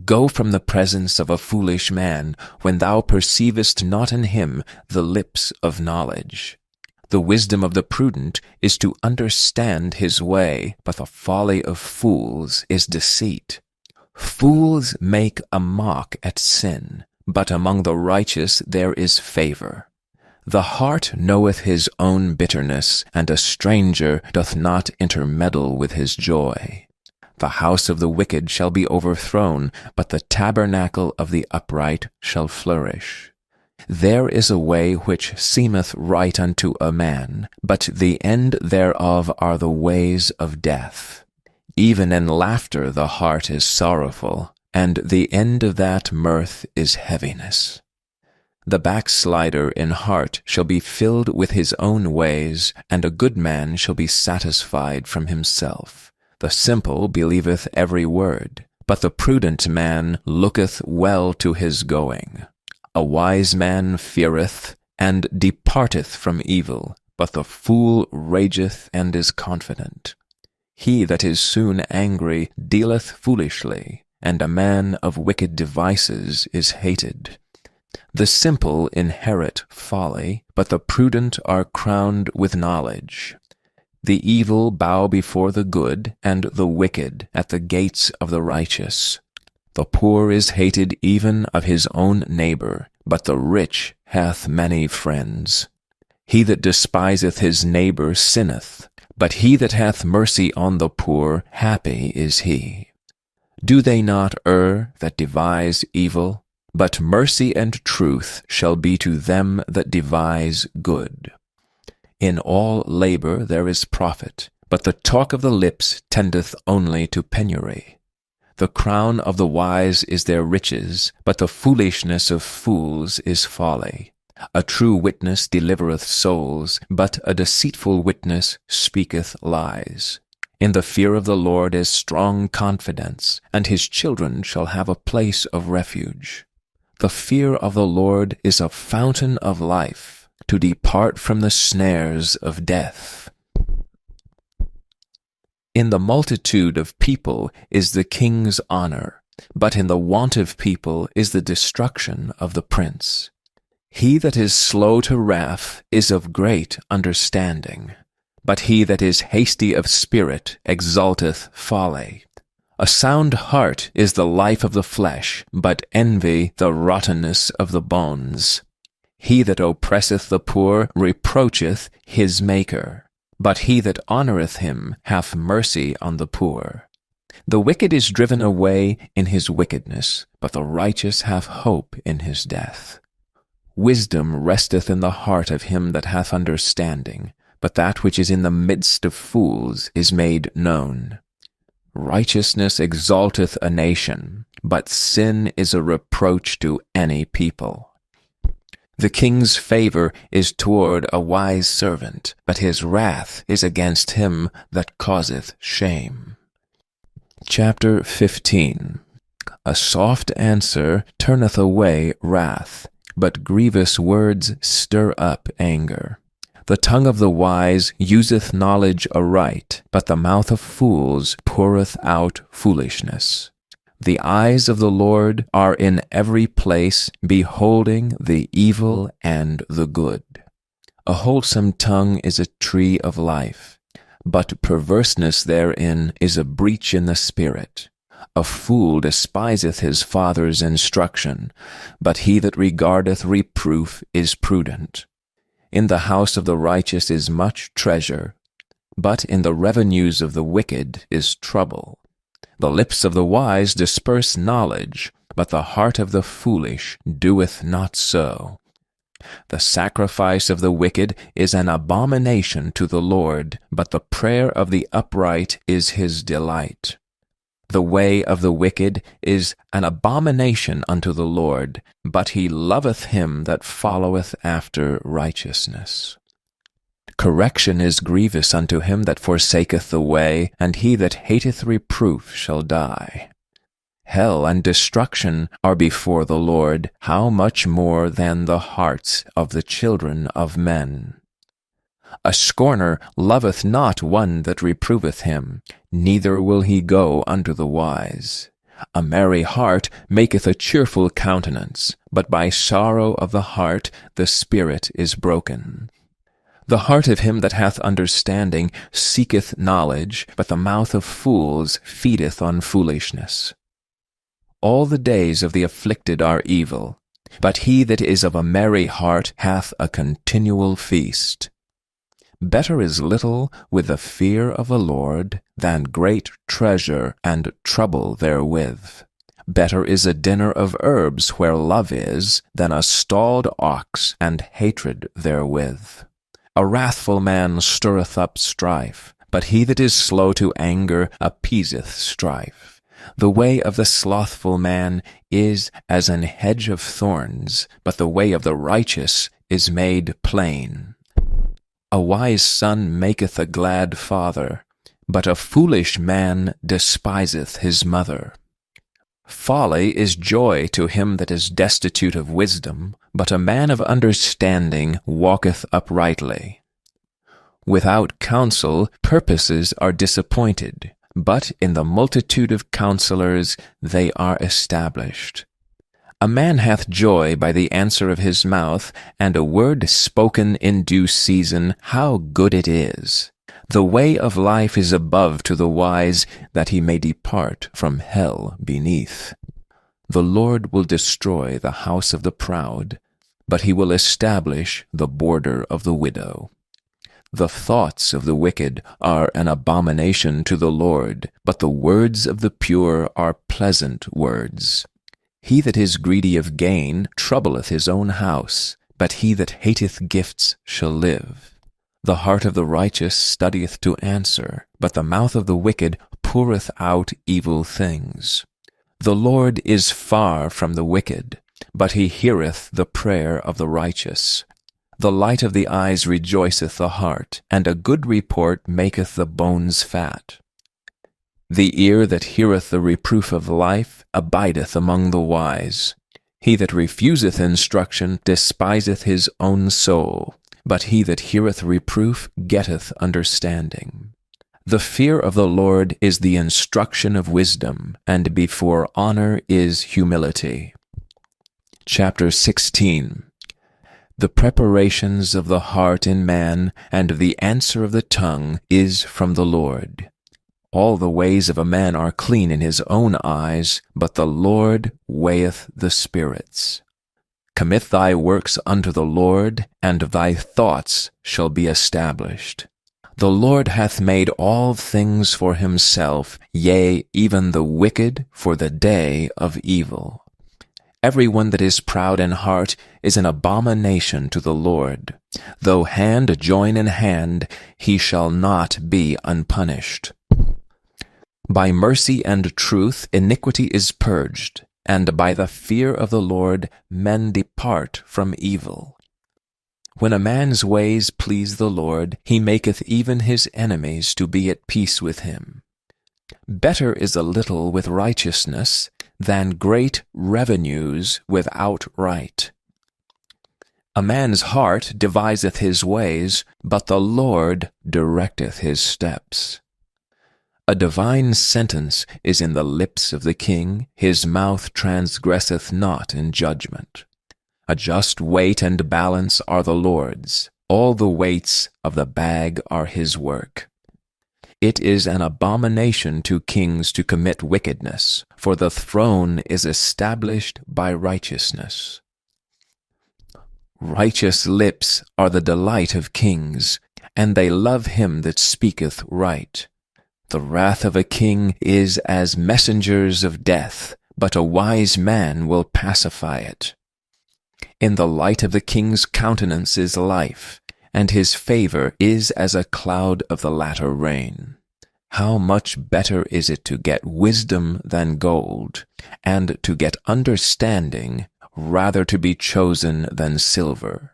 Go from the presence of a foolish man, when thou perceivest not in him the lips of knowledge. The wisdom of the prudent is to understand his way, but the folly of fools is deceit. Fools make a mock at sin, but among the righteous there is favor. The heart knoweth his own bitterness, and a stranger doth not intermeddle with his joy. The house of the wicked shall be overthrown, but the tabernacle of the upright shall flourish. There is a way which seemeth right unto a man, but the end thereof are the ways of death. Even in laughter the heart is sorrowful, and the end of that mirth is heaviness. The backslider in heart shall be filled with his own ways, and a good man shall be satisfied from himself. The simple believeth every word, but the prudent man looketh well to his going. A wise man feareth, and departeth from evil, but the fool rageth and is confident. He that is soon angry dealeth foolishly, and a man of wicked devices is hated. The simple inherit folly, but the prudent are crowned with knowledge. The evil bow before the good, and the wicked at the gates of the righteous. The poor is hated even of his own neighbor, but the rich hath many friends. He that despiseth his neighbor sinneth, but he that hath mercy on the poor, happy is he. Do they not err that devise evil? But mercy and truth shall be to them that devise good. In all labor there is profit, but the talk of the lips tendeth only to penury. The crown of the wise is their riches, but the foolishness of fools is folly. A true witness delivereth souls, but a deceitful witness speaketh lies. In the fear of the Lord is strong confidence, and his children shall have a place of refuge. The fear of the Lord is a fountain of life, to depart from the snares of death. In the multitude of people is the king's honor, but in the want of people is the destruction of the prince. He that is slow to wrath is of great understanding, but he that is hasty of spirit exalteth folly. A sound heart is the life of the flesh, but envy the rottenness of the bones. He that oppresseth the poor reproacheth his Maker, but he that honoureth him hath mercy on the poor. The wicked is driven away in his wickedness, but the righteous hath hope in his death. Wisdom resteth in the heart of him that hath understanding, but that which is in the midst of fools is made known. Righteousness exalteth a nation, but sin is a reproach to any people. The king's favor is toward a wise servant, but his wrath is against him that causeth shame. Chapter 15. A soft answer turneth away wrath, but grievous words stir up anger. The tongue of the wise useth knowledge aright, but the mouth of fools poureth out foolishness. The eyes of the Lord are in every place, beholding the evil and the good. A wholesome tongue is a tree of life, but perverseness therein is a breach in the spirit. A fool despiseth his father's instruction, but he that regardeth reproof is prudent. In the house of the righteous is much treasure, but in the revenues of the wicked is trouble. The lips of the wise disperse knowledge, but the heart of the foolish doeth not so. The sacrifice of the wicked is an abomination to the Lord, but the prayer of the upright is his delight. The way of the wicked is an abomination unto the Lord, but he loveth him that followeth after righteousness. Correction is grievous unto him that forsaketh the way, and he that hateth reproof shall die. Hell and destruction are before the Lord, how much more than the hearts of the children of men? A scorner loveth not one that reproveth him, neither will he go unto the wise. A merry heart maketh a cheerful countenance, but by sorrow of the heart the spirit is broken. The heart of him that hath understanding seeketh knowledge, but the mouth of fools feedeth on foolishness. All the days of the afflicted are evil, but he that is of a merry heart hath a continual feast. Better is little with the fear of the Lord than great treasure and trouble therewith. Better is a dinner of herbs where love is than a stalled ox and hatred therewith. A wrathful man stirreth up strife, but he that is slow to anger appeaseth strife. The way of the slothful man is as an hedge of thorns, but the way of the righteous is made plain. A wise son maketh a glad father, but a foolish man despiseth his mother. Folly is joy to him that is destitute of wisdom, but a man of understanding walketh uprightly. Without counsel purposes are disappointed, but in the multitude of counselors they are established. A man hath joy by the answer of his mouth, and a word spoken in due season, how good it is! The way of life is above to the wise, that he may depart from hell beneath. The Lord will destroy the house of the proud, but he will establish the border of the widow. The thoughts of the wicked are an abomination to the Lord, but the words of the pure are pleasant words. He that is greedy of gain troubleth his own house, but he that hateth gifts shall live. The heart of the righteous studieth to answer, but the mouth of the wicked poureth out evil things. The Lord is far from the wicked, but he heareth the prayer of the righteous. The light of the eyes rejoiceth the heart, and a good report maketh the bones fat. The ear that heareth the reproof of life abideth among the wise. He that refuseth instruction despiseth his own soul, but he that heareth reproof getteth understanding. The fear of the Lord is the instruction of wisdom, and before honor is humility. Chapter 16. The preparations of the heart in man, and the answer of the tongue is from the Lord. All the ways of a man are clean in his own eyes, but the Lord weigheth the spirits. Commit thy works unto the Lord, and thy thoughts shall be established. The Lord hath made all things for himself, yea, even the wicked for the day of evil. Every one that is proud in heart is an abomination to the Lord. Though hand join in hand, he shall not be unpunished. By mercy and truth iniquity is purged, and by the fear of the Lord men depart from evil. When a man's ways please the Lord, he maketh even his enemies to be at peace with him. Better is a little with righteousness than great revenues without right. A man's heart deviseth his ways, but the Lord directeth his steps. A divine sentence is in the lips of the king, his mouth transgresseth not in judgment. A just weight and balance are the Lord's, all the weights of the bag are his work. It is an abomination to kings to commit wickedness, for the throne is established by righteousness. Righteous lips are the delight of kings, and they love him that speaketh right. The wrath of a king is as messengers of death, but a wise man will pacify it. In the light of the king's countenance is life, and his favor is as a cloud of the latter rain. How much better is it to get wisdom than gold, and to get understanding rather to be chosen than silver.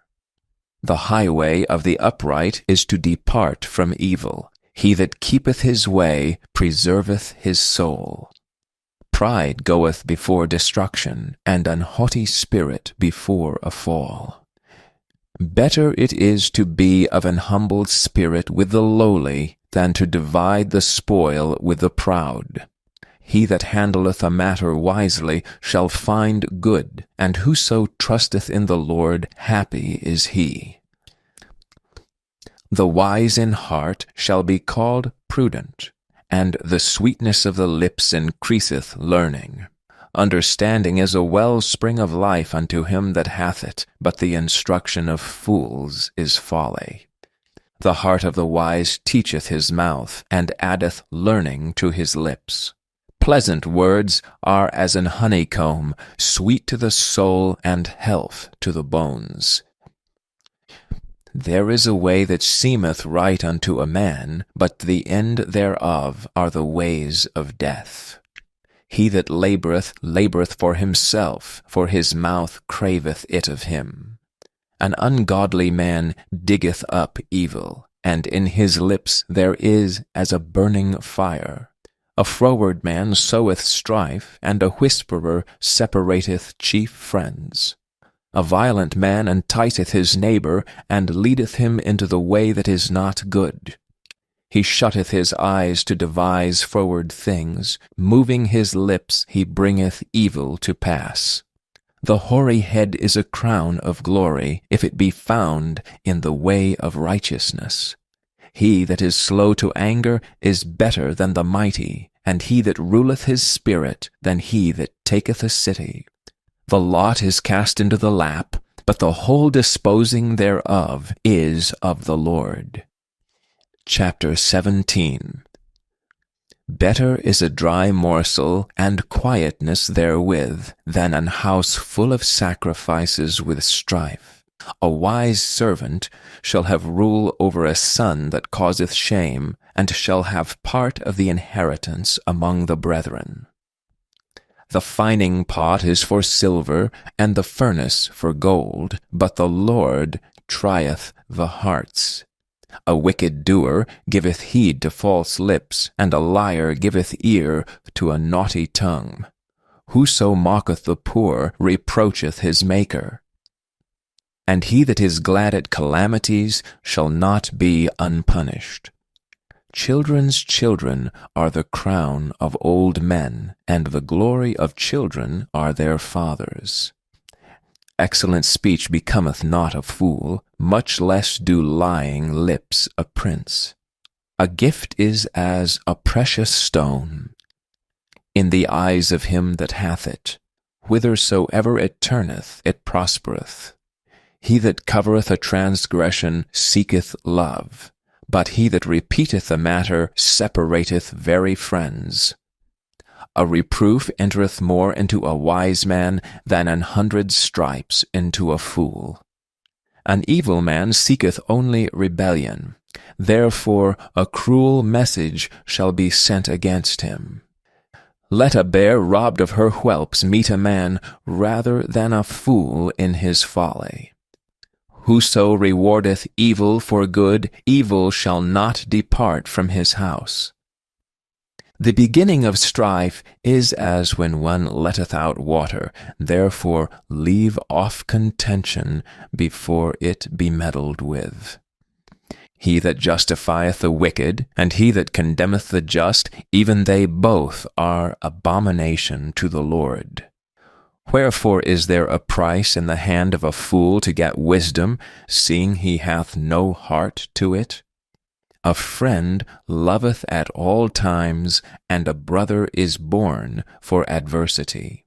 The highway of the upright is to depart from evil. He that keepeth his way preserveth his soul. Pride goeth before destruction, and an haughty spirit before a fall. Better it is to be of an humbled spirit with the lowly than to divide the spoil with the proud. He that handleth a matter wisely shall find good, and whoso trusteth in the Lord, happy is he. The wise in heart shall be called prudent, and the sweetness of the lips increaseth learning. Understanding is a wellspring of life unto him that hath it, but the instruction of fools is folly. The heart of the wise teacheth his mouth, and addeth learning to his lips. Pleasant words are as an honeycomb, sweet to the soul and health to the bones. There is a way that seemeth right unto a man, but the end thereof are the ways of death. He that laboureth for himself, for his mouth craveth it of him. An ungodly man diggeth up evil, and in his lips there is as a burning fire. A froward man soweth strife, and a whisperer separateth chief friends. A violent man enticeth his neighbour, and leadeth him into the way that is not good. He shutteth his eyes to devise froward things, moving his lips he bringeth evil to pass. The hoary head is a crown of glory, if it be found in the way of righteousness. He that is slow to anger is better than the mighty, and he that ruleth his spirit than he that taketh a city. The lot is cast into the lap, but the whole disposing thereof is of the Lord. Chapter 17. Better is a dry morsel and quietness therewith than an house full of sacrifices with strife. A wise servant shall have rule over a son that causeth shame, and shall have part of the inheritance among the brethren. The fining pot is for silver, and the furnace for gold, but the Lord trieth the hearts. A wicked doer giveth heed to false lips, and a liar giveth ear to a naughty tongue. Whoso mocketh the poor reproacheth his Maker. And he that is glad at calamities shall not be unpunished. Children's children are the crown of old men, and the glory of children are their fathers. Excellent speech becometh not a fool, much less do lying lips a prince. A gift is as a precious stone in the eyes of him that hath it. Whithersoever it turneth, it prospereth. He that covereth a transgression seeketh love, but he that repeateth a matter separateth very friends. A reproof entereth more into a wise man than 100 stripes into a fool. An evil man seeketh only rebellion. Therefore a cruel message shall be sent against him. Let a bear robbed of her whelps meet a man rather than a fool in his folly. Whoso rewardeth evil for good, evil shall not depart from his house. The beginning of strife is as when one letteth out water. Therefore leave off contention before it be meddled with. He that justifieth the wicked, and he that condemneth the just, even they both are abomination to the Lord. Wherefore is there a price in the hand of a fool to get wisdom, seeing he hath no heart to it? A friend loveth at all times, and a brother is born for adversity.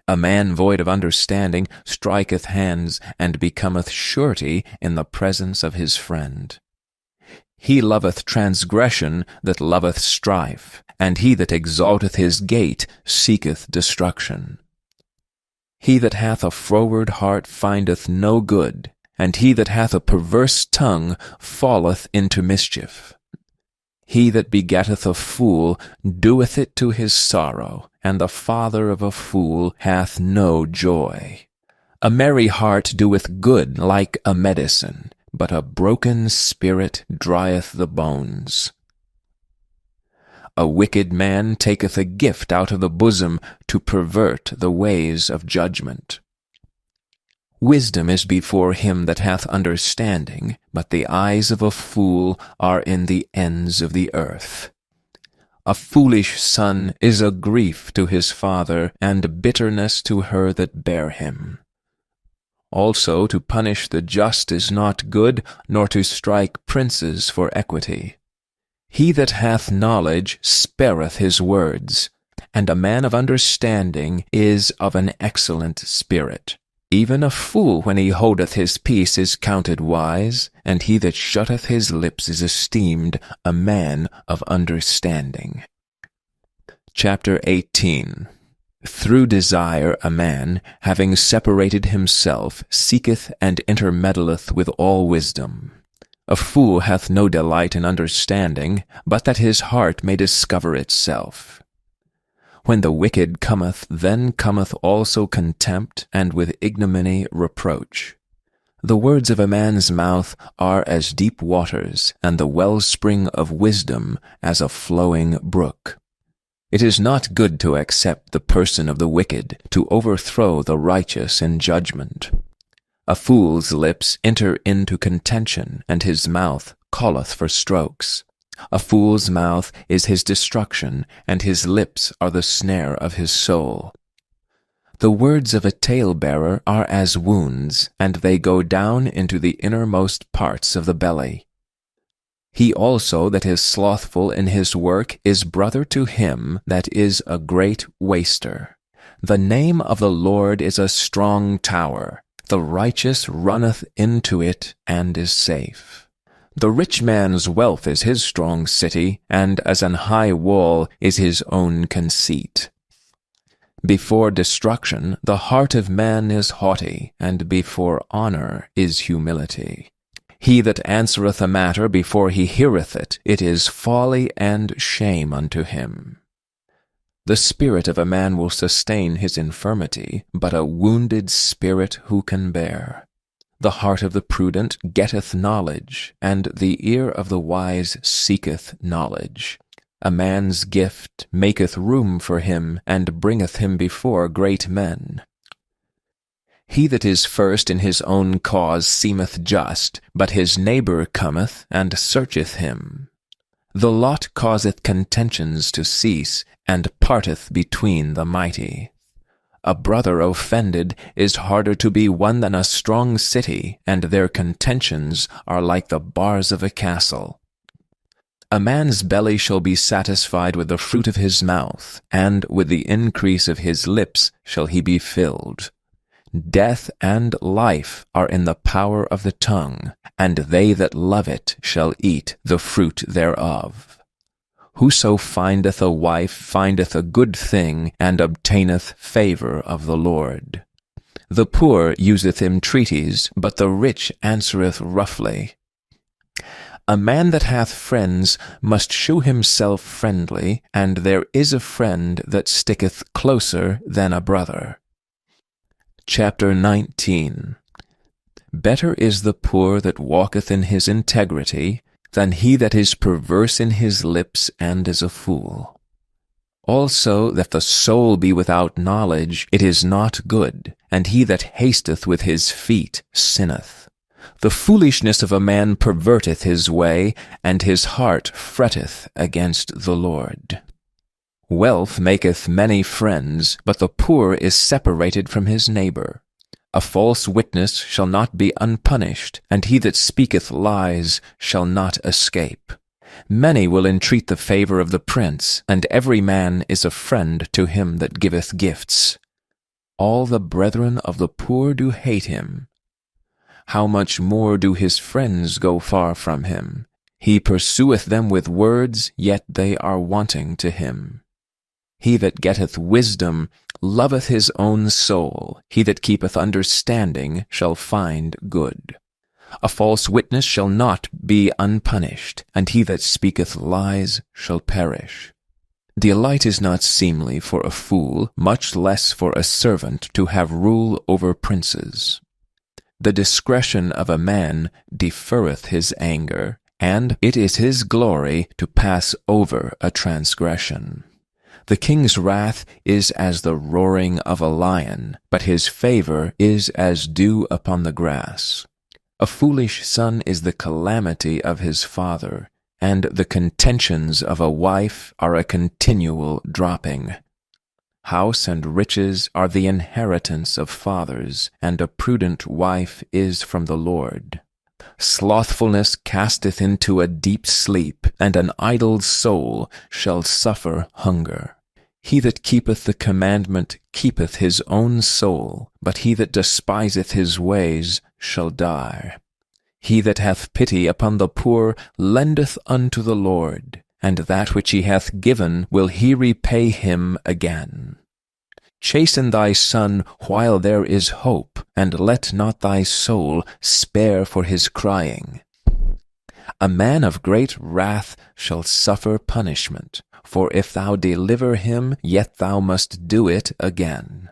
A man void of understanding striketh hands, and becometh surety in the presence of his friend. He loveth transgression that loveth strife, and he that exalteth his gate seeketh destruction. He that hath a froward heart findeth no good, and he that hath a perverse tongue falleth into mischief. He that begetteth a fool doeth it to his sorrow, and the father of a fool hath no joy. A merry heart doeth good like a medicine, but a broken spirit drieth the bones. A wicked man taketh a gift out of the bosom to pervert the ways of judgment. Wisdom is before him that hath understanding, but the eyes of a fool are in the ends of the earth. A foolish son is a grief to his father, and bitterness to her that bare him. Also to punish the just is not good, nor to strike princes for equity. He that hath knowledge spareth his words, and a man of understanding is of an excellent spirit. Even a fool when he holdeth his peace is counted wise, and he that shutteth his lips is esteemed a man of understanding. Chapter 18. Through desire a man, having separated himself, seeketh and intermeddleth with all wisdom. A fool hath no delight in understanding, but that his heart may discover itself. When the wicked cometh, then cometh also contempt, and with ignominy reproach. The words of a man's mouth are as deep waters, and the wellspring of wisdom as a flowing brook. It is not good to accept the person of the wicked, to overthrow the righteous in judgment. A fool's lips enter into contention, and his mouth calleth for strokes. A fool's mouth is his destruction, and his lips are the snare of his soul. The words of a talebearer are as wounds, and they go down into the innermost parts of the belly. He also that is slothful in his work is brother to him that is a great waster. The name of the Lord is a strong tower. The righteous runneth into it and is safe. The rich man's wealth is his strong city, and as an high wall is his own conceit. Before destruction the heart of man is haughty, and before honor is humility. He that answereth a matter before he heareth it, it is folly and shame unto him. The spirit of a man will sustain his infirmity, but a wounded spirit who can bear? The heart of the prudent getteth knowledge, and the ear of the wise seeketh knowledge. A man's gift maketh room for him, and bringeth him before great men. He that is first in his own cause seemeth just, but his neighbor cometh and searcheth him. The lot causeth contentions to cease, and parteth between the mighty. A brother offended is harder to be won than a strong city, and their contentions are like the bars of a castle. A man's belly shall be satisfied with the fruit of his mouth, and with the increase of his lips shall he be filled. Death and life are in the power of the tongue, and they that love it shall eat the fruit thereof. Whoso findeth a wife findeth a good thing, and obtaineth favor of the Lord. The poor useth entreaties, but the rich answereth roughly. A man that hath friends must shew himself friendly, and there is a friend that sticketh closer than a brother. Chapter 19. Better is the poor that walketh in his integrity, than he that is perverse in his lips and is a fool. Also that the soul be without knowledge, it is not good, and he that hasteth with his feet sinneth. The foolishness of a man perverteth his way, and his heart fretteth against the Lord. Wealth maketh many friends, but the poor is separated from his neighbor. A false witness shall not be unpunished, and he that speaketh lies shall not escape. Many will entreat the favor of the prince, and every man is a friend to him that giveth gifts. All the brethren of the poor do hate him. How much more do his friends go far from him? He pursueth them with words, yet they are wanting to him. He that getteth wisdom loveth his own soul. He that keepeth understanding shall find good. A false witness shall not be unpunished, and he that speaketh lies shall perish. Delight is not seemly for a fool, much less for a servant to have rule over princes. The discretion of a man deferreth his anger, and it is his glory to pass over a transgression. The king's wrath is as the roaring of a lion, but his favor is as dew upon the grass. A foolish son is the calamity of his father, and the contentions of a wife are a continual dropping. House and riches are the inheritance of fathers, and a prudent wife is from the Lord. Slothfulness casteth into a deep sleep, and an idle soul shall suffer hunger. He that keepeth the commandment keepeth his own soul, but he that despiseth his ways shall die. He that hath pity upon the poor lendeth unto the Lord, and that which he hath given will he repay him again. Chasten thy son while there is hope, and let not thy soul spare for his crying. A man of great wrath shall suffer punishment, for if thou deliver him, yet thou must do it again.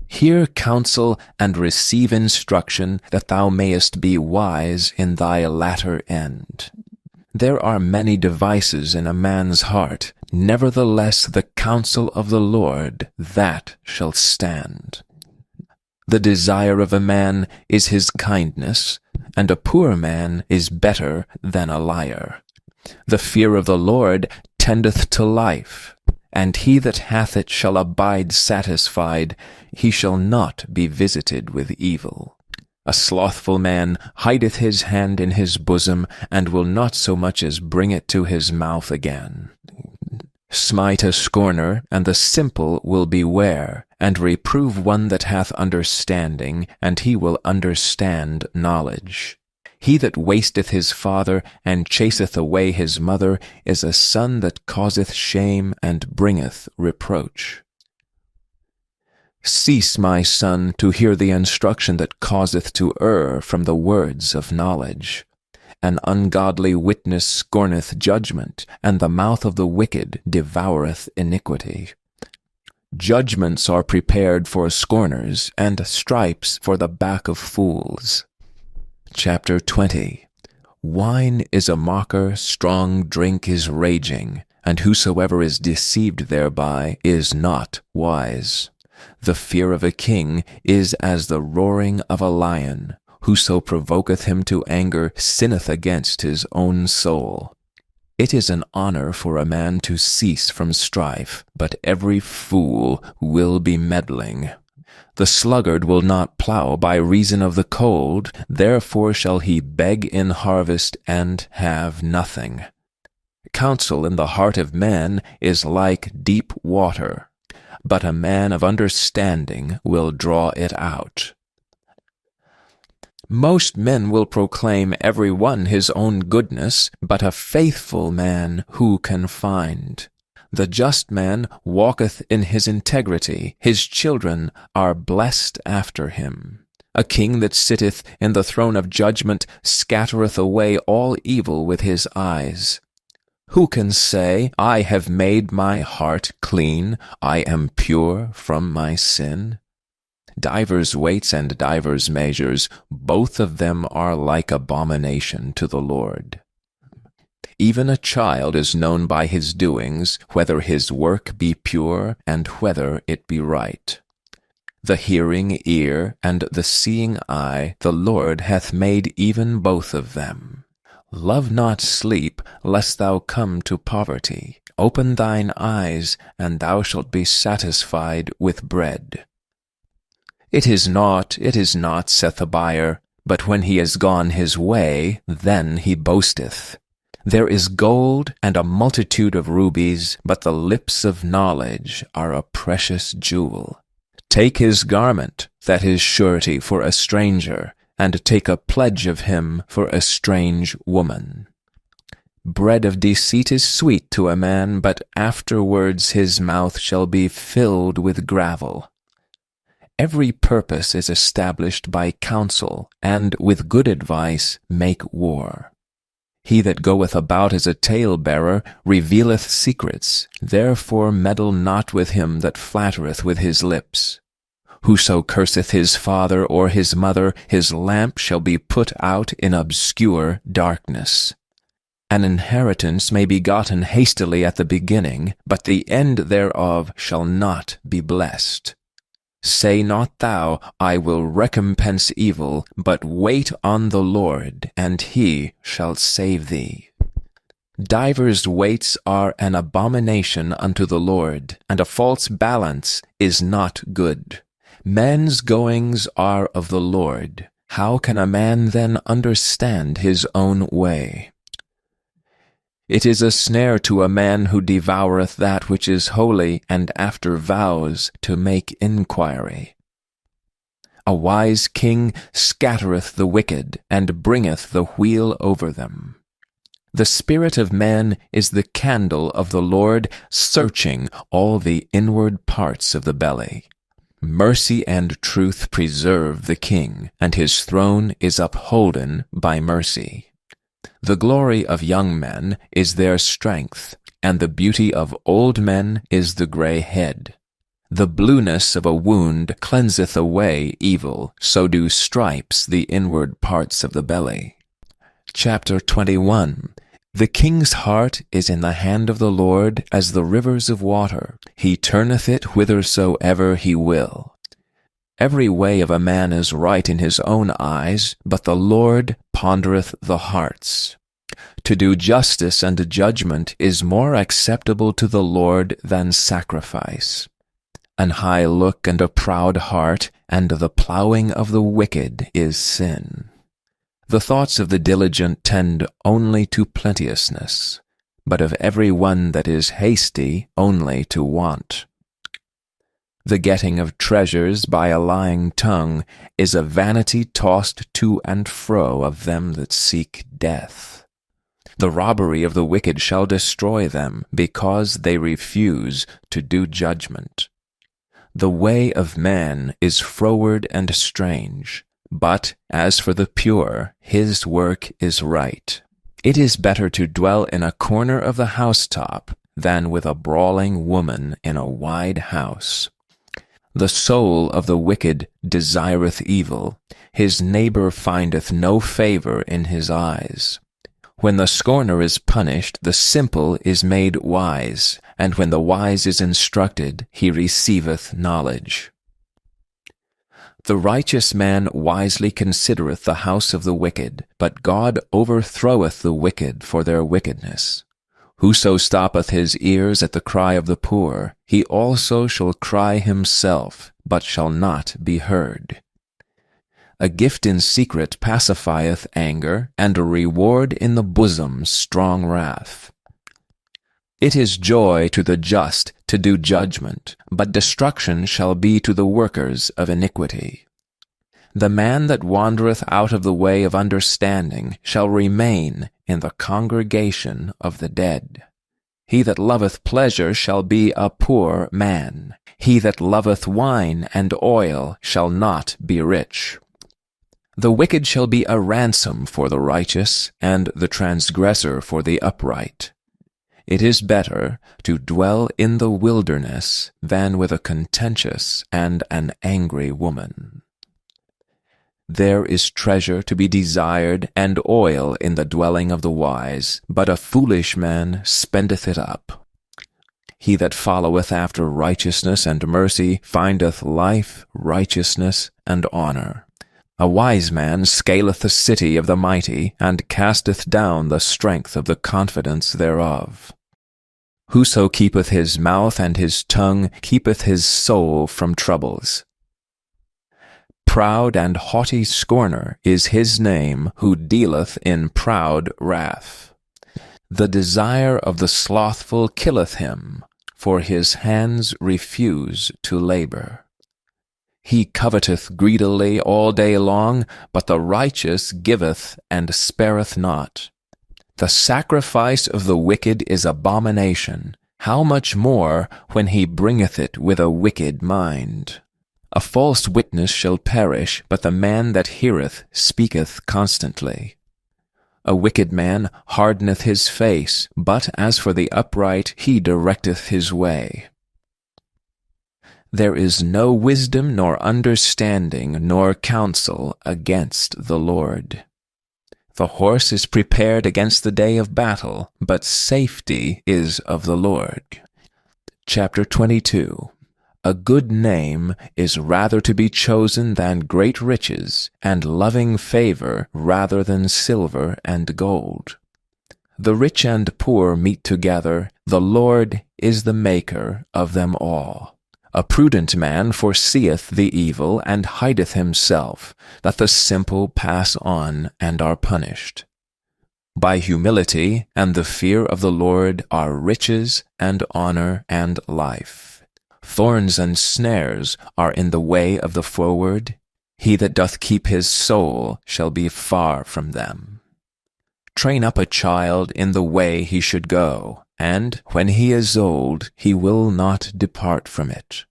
Hear counsel and receive instruction, that thou mayest be wise in thy latter end. There are many devices in a man's heart, nevertheless the counsel of the Lord, that shall stand. The desire of a man is his kindness, and a poor man is better than a liar. The fear of the Lord tendeth to life, and he that hath it shall abide satisfied, he shall not be visited with evil. A slothful man hideth his hand in his bosom, and will not so much as bring it to his mouth again. Smite a scorner, and the simple will beware, and reprove one that hath understanding, and he will understand knowledge. He that wasteth his father, and chaseth away his mother, is a son that causeth shame, and bringeth reproach. Cease, my son, to hear the instruction that causeth to err from the words of knowledge. An ungodly witness scorneth judgment, and the mouth of the wicked devoureth iniquity. Judgments are prepared for scorners, and stripes for the back of fools. Chapter 20. Wine is a mocker, strong drink is raging, and whosoever is deceived thereby is not wise. The fear of a king is as the roaring of a lion. Whoso provoketh him to anger sinneth against his own soul. It is an honor for a man to cease from strife, but every fool will be meddling. The sluggard will not plow by reason of the cold, therefore shall he beg in harvest and have nothing. Counsel in the heart of man is like deep water, but a man of understanding will draw it out. Most men will proclaim every one his own goodness, but a faithful man who can find? The just man walketh in his integrity, his children are blessed after him. A king that sitteth in the throne of judgment scattereth away all evil with his eyes. Who can say, I have made my heart clean, I am pure from my sin? Divers weights and divers measures, both of them are like abomination to the Lord. Even a child is known by his doings, whether his work be pure and whether it be right. The hearing ear and the seeing eye the Lord hath made even both of them. Love not sleep, lest thou come to poverty. Open thine eyes, and thou shalt be satisfied with bread. It is not, saith the buyer, but when he is gone his way, then he boasteth. There is gold and a multitude of rubies, but the lips of knowledge are a precious jewel. Take his garment, that is surety for a stranger, and take a pledge of him for a strange woman. Bread of deceit is sweet to a man, but afterwards his mouth shall be filled with gravel. Every purpose is established by counsel, and with good advice make war. He that goeth about as a talebearer revealeth secrets, therefore meddle not with him that flattereth with his lips. Whoso curseth his father or his mother, his lamp shall be put out in obscure darkness. An inheritance may be gotten hastily at the beginning, but the end thereof shall not be blessed. Say not thou, I will recompense evil, but wait on the Lord, and he shall save thee. Divers weights are an abomination unto the Lord, and a false balance is not good. Men's goings are of the Lord. How can a man then understand his own way? It is a snare to a man who devoureth that which is holy, and after vows to make inquiry. A wise king scattereth the wicked, and bringeth the wheel over them. The spirit of man is the candle of the Lord, searching all the inward parts of the belly. Mercy and truth preserve the king, and his throne is upholden by mercy. The glory of young men is their strength, and the beauty of old men is the gray head. The blueness of a wound cleanseth away evil, so do stripes the inward parts of the belly. Chapter 21. The king's heart is in the hand of the Lord as the rivers of water. He turneth it whithersoever he will. Every way of a man is right in his own eyes, but the Lord pondereth the hearts. To do justice and judgment is more acceptable to the Lord than sacrifice. An high look and a proud heart, and the plowing of the wicked is sin. The thoughts of the diligent tend only to plenteousness, but of every one that is hasty only to want. The getting of treasures by a lying tongue is a vanity tossed to and fro of them that seek death. The robbery of the wicked shall destroy them, because they refuse to do judgment. The way of man is froward and strange, but as for the pure, his work is right. It is better to dwell in a corner of the housetop than with a brawling woman in a wide house. The soul of the wicked desireth evil. His neighbor findeth no favor in his eyes. When the scorner is punished, the simple is made wise, and when the wise is instructed, he receiveth knowledge. The righteous man wisely considereth the house of the wicked, but God overthroweth the wicked for their wickedness. Whoso stoppeth his ears at the cry of the poor, he also shall cry himself, but shall not be heard. A gift in secret pacifieth anger, and a reward in the bosom strong wrath. It is joy to the just to do judgment, but destruction shall be to the workers of iniquity. The man that wandereth out of the way of understanding shall remain in the congregation of the dead. He that loveth pleasure shall be a poor man. He that loveth wine and oil shall not be rich. The wicked shall be a ransom for the righteous, and the transgressor for the upright. It is better to dwell in the wilderness than with a contentious and an angry woman. There is treasure to be desired, and oil in the dwelling of the wise, but a foolish man spendeth it up. He that followeth after righteousness and mercy findeth life, righteousness, and honor. A wise man scaleth the city of the mighty, and casteth down the strength of the confidence thereof. Whoso keepeth his mouth and his tongue keepeth his soul from troubles. Proud and haughty scorner is his name, who dealeth in proud wrath. The desire of the slothful killeth him, for his hands refuse to labor. He coveteth greedily all day long, but the righteous giveth and spareth not. The sacrifice of the wicked is abomination. How much more when he bringeth it with a wicked mind? A false witness shall perish, but the man that heareth speaketh constantly. A wicked man hardeneth his face, but as for the upright, he directeth his way. There is no wisdom nor understanding nor counsel against the Lord. The horse is prepared against the day of battle, but safety is of the Lord. Chapter 22. A good name is rather to be chosen than great riches, and loving favor rather than silver and gold. The rich and poor meet together, the Lord is the maker of them all. A prudent man foreseeth the evil, and hideth himself, that the simple pass on and are punished. By humility and the fear of the Lord are riches and honor and life. Thorns and snares are in the way of the froward. He that doth keep his soul shall be far from them. Train up a child in the way he should go, and when he is old, he will not depart from it.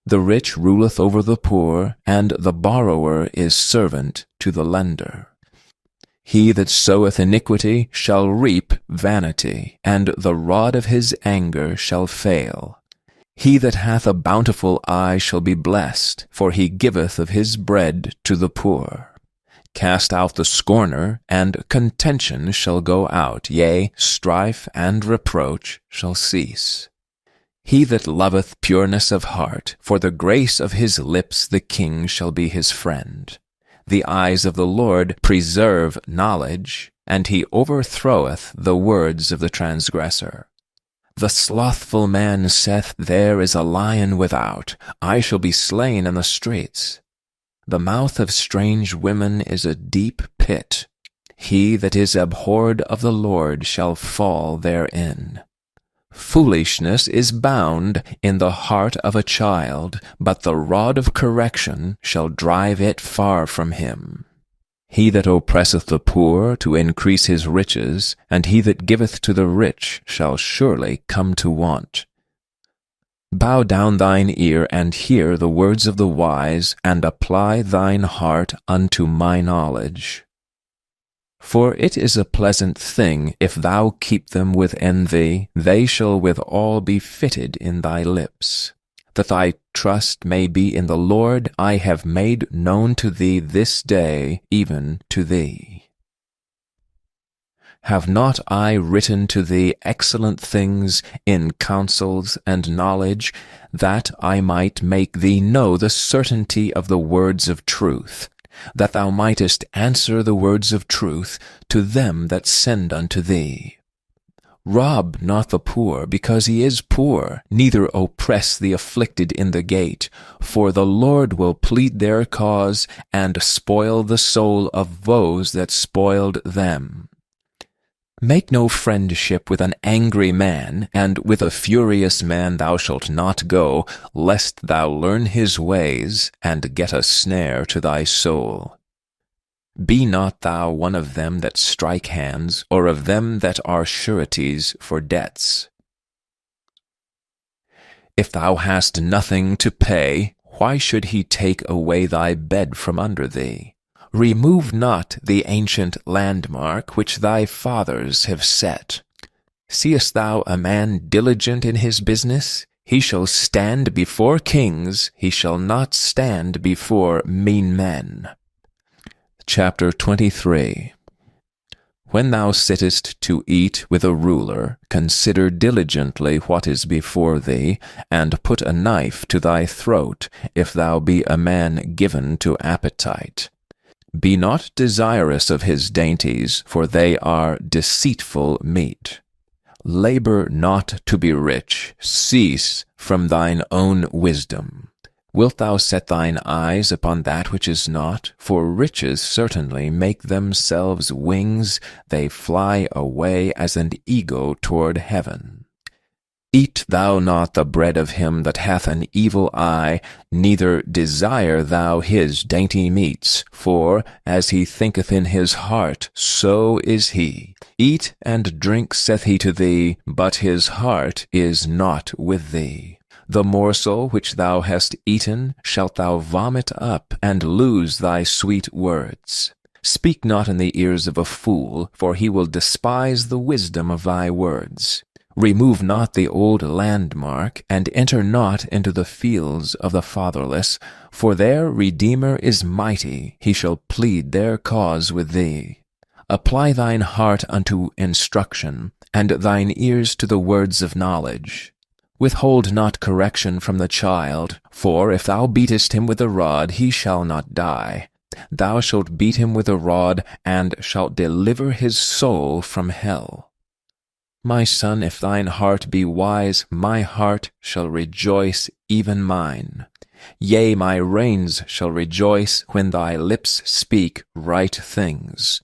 The rich ruleth over the poor, and the borrower is servant to the lender. He that soweth iniquity shall reap vanity, and the rod of his anger shall fail. He that hath a bountiful eye shall be blessed, for he giveth of his bread to the poor. Cast out the scorner, and contention shall go out, yea, strife and reproach shall cease. He that loveth pureness of heart, for the grace of his lips the king shall be his friend. The eyes of the Lord preserve knowledge, and he overthroweth the words of the transgressor. The slothful man saith, There is a lion without, I shall be slain in the streets. The mouth of strange women is a deep pit. He that is abhorred of the Lord shall fall therein. Foolishness is bound in the heart of a child, but the rod of correction shall drive it far from him. He that oppresseth the poor to increase his riches, and he that giveth to the rich shall surely come to want. Bow down thine ear and hear the words of the wise, and apply thine heart unto my knowledge. For it is a pleasant thing, if thou keep them within thee, they shall withal be fitted in thy lips. That thy trust may be in the Lord, I have made known to thee this day, even to thee. Have not I written to thee excellent things in counsels and knowledge, that I might make thee know the certainty of the words of truth, that thou mightest answer the words of truth to them that send unto thee? Rob not the poor, because he is poor, neither oppress the afflicted in the gate, for the Lord will plead their cause, and spoil the soul of those that spoiled them. Make no friendship with an angry man, and with a furious man thou shalt not go, lest thou learn his ways, and get a snare to thy soul. Be not thou one of them that strike hands, or of them that are sureties for debts. If thou hast nothing to pay, why should he take away thy bed from under thee? Remove not the ancient landmark which thy fathers have set. Seest thou a man diligent in his business? He shall stand before kings, he shall not stand before mean men. Chapter 23. When thou sittest to eat with a ruler, consider diligently what is before thee, and put a knife to thy throat, if thou be a man given to appetite. Be not desirous of his dainties, for they are deceitful meat. Labor not to be rich, cease from thine own wisdom. Wilt thou set thine eyes upon that which is not? For riches certainly make themselves wings, they fly away as an eagle toward heaven. Eat thou not the bread of him that hath an evil eye, neither desire thou his dainty meats, for as he thinketh in his heart, so is he. Eat and drink, saith he to thee, but his heart is not with thee. The morsel which thou hast eaten shalt thou vomit up, and lose thy sweet words. Speak not in the ears of a fool, for he will despise the wisdom of thy words. Remove not the old landmark, and enter not into the fields of the fatherless, for their Redeemer is mighty, he shall plead their cause with thee. Apply thine heart unto instruction, and thine ears to the words of knowledge. Withhold not correction from the child, for if thou beatest him with a rod, he shall not die. Thou shalt beat him with a rod, and shalt deliver his soul from hell. My son, if thine heart be wise, my heart shall rejoice, even mine. Yea, my reins shall rejoice when thy lips speak right things.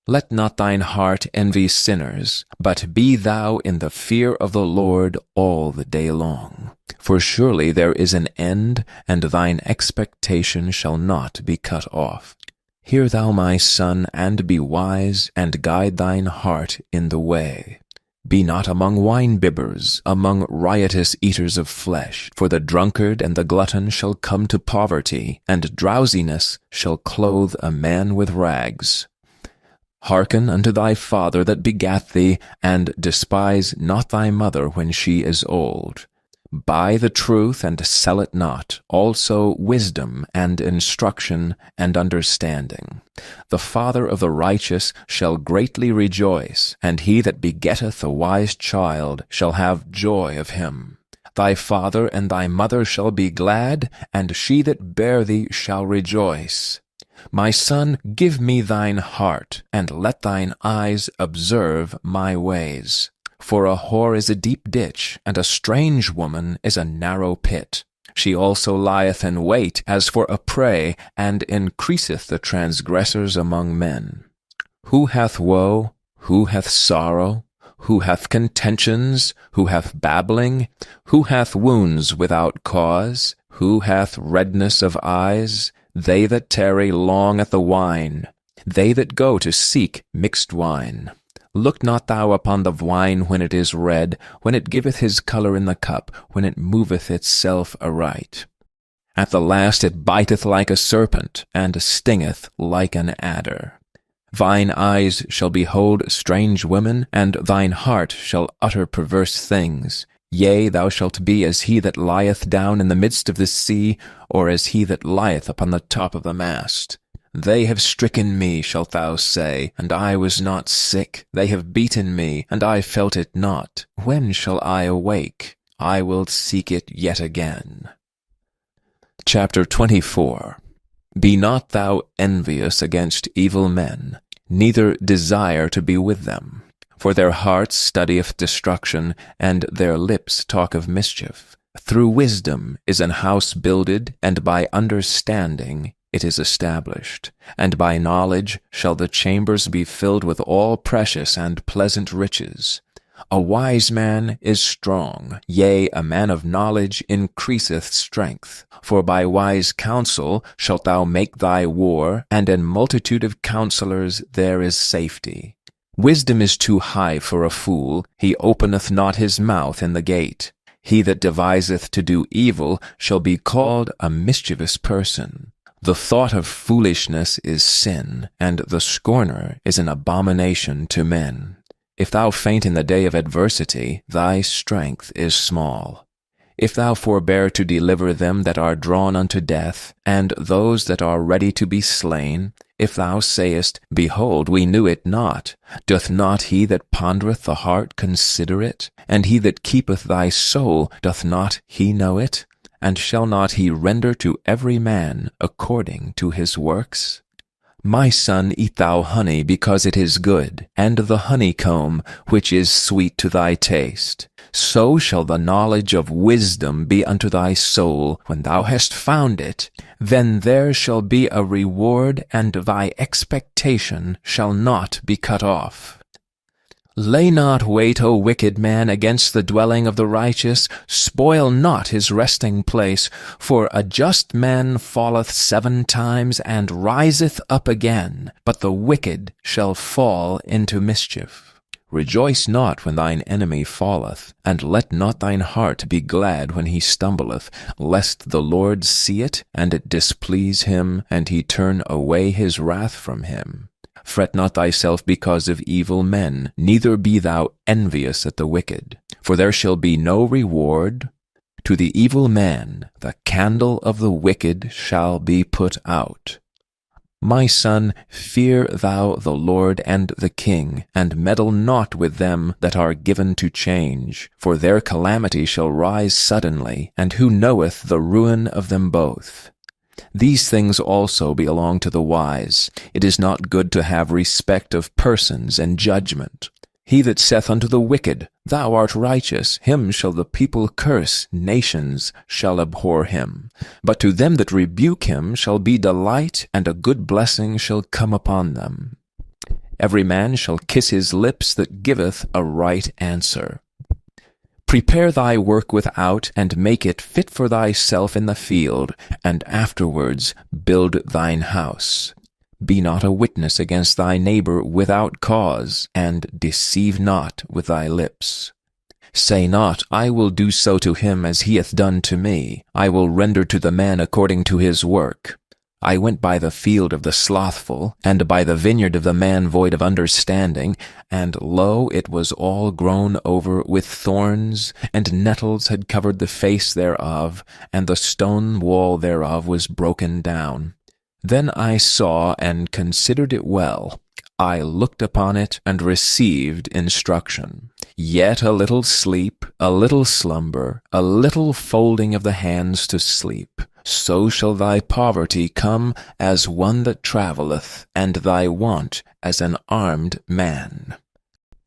Let not thine heart envy sinners, but be thou in the fear of the Lord all the day long. For surely there is an end, and thine expectation shall not be cut off. Hear thou, my son, and be wise, and guide thine heart in the way. Be not among wine-bibbers, among riotous eaters of flesh, for the drunkard and the glutton shall come to poverty, and drowsiness shall clothe a man with rags. Hearken unto thy father that begat thee, and despise not thy mother when she is old. Buy the truth and sell it not, also wisdom and instruction and understanding. The father of the righteous shall greatly rejoice, and he that begetteth a wise child shall have joy of him. Thy father and thy mother shall be glad, and she that bare thee shall rejoice. My son, give me thine heart, and let thine eyes observe my ways. For a whore is a deep ditch, and a strange woman is a narrow pit. She also lieth in wait as for a prey, and increaseth the transgressors among men. Who hath woe? Who hath sorrow? Who hath contentions? Who hath babbling? Who hath wounds without cause? Who hath redness of eyes? They that tarry long at the wine, they that go to seek mixed wine. Look not thou upon the wine when it is red, when it giveth his colour in the cup, when it moveth itself aright. At the last it biteth like a serpent, and stingeth like an adder. Thine eyes shall behold strange women, and thine heart shall utter perverse things. Yea, thou shalt be as he that lieth down in the midst of the sea, or as he that lieth upon the top of the mast. They have stricken me, shalt thou say, and I was not sick. They have beaten me, and I felt it not. When shall I awake? I will seek it yet again. Chapter 24. Be not thou envious against evil men, neither desire to be with them. For their heart studieth destruction, and their lips talk of mischief. Through wisdom is an house builded, and by understanding it is established, and by knowledge shall the chambers be filled with all precious and pleasant riches. A wise man is strong, yea, a man of knowledge increaseth strength. For by wise counsel shalt thou make thy war, and in multitude of counselors there is safety. Wisdom is too high for a fool, he openeth not his mouth in the gate. He that deviseth to do evil shall be called a mischievous person. The thought of foolishness is sin, and the scorner is an abomination to men. If thou faint in the day of adversity, thy strength is small. If thou forbear to deliver them that are drawn unto death, and those that are ready to be slain, if thou sayest, Behold, we knew it not, doth not he that pondereth the heart consider it? And he that keepeth thy soul, doth not he know it? And shall not he render to every man according to his works? My son, eat thou honey, because it is good, and the honeycomb, which is sweet to thy taste. So shall the knowledge of wisdom be unto thy soul, when thou hast found it. Then there shall be a reward, and thy expectation shall not be cut off. Lay not wait, O wicked man, against the dwelling of the righteous. Spoil not his resting place. For a just man falleth 7 times, and riseth up again. But the wicked shall fall into mischief. Rejoice not when thine enemy falleth, and let not thine heart be glad when he stumbleth, lest the Lord see it, and it displease him, and he turn away his wrath from him. Fret not thyself because of evil men, neither be thou envious at the wicked. For there shall be no reward. To the evil man the candle of the wicked shall be put out. My son, fear thou the Lord and the king, and meddle not with them that are given to change. For their calamity shall rise suddenly, and who knoweth the ruin of them both? These things also belong to the wise. It is not good to have respect of persons and judgment. He that saith unto the wicked, Thou art righteous, him shall the people curse, nations shall abhor him. But to them that rebuke him shall be delight, and a good blessing shall come upon them. Every man shall kiss his lips that giveth a right answer. Prepare thy work without, and make it fit for thyself in the field, and afterwards build thine house. Be not a witness against thy neighbor without cause, and deceive not with thy lips. Say not, I will do so to him as he hath done to me. I will render to the man according to his work. I went by the field of the slothful, and by the vineyard of the man void of understanding, and lo, it was all grown over with thorns, and nettles had covered the face thereof, and the stone wall thereof was broken down. Then I saw and considered it well. I looked upon it, and received instruction. Yet a little sleep, a little slumber, a little folding of the hands to sleep. So shall thy poverty come as one that travelleth, and thy want as an armed man.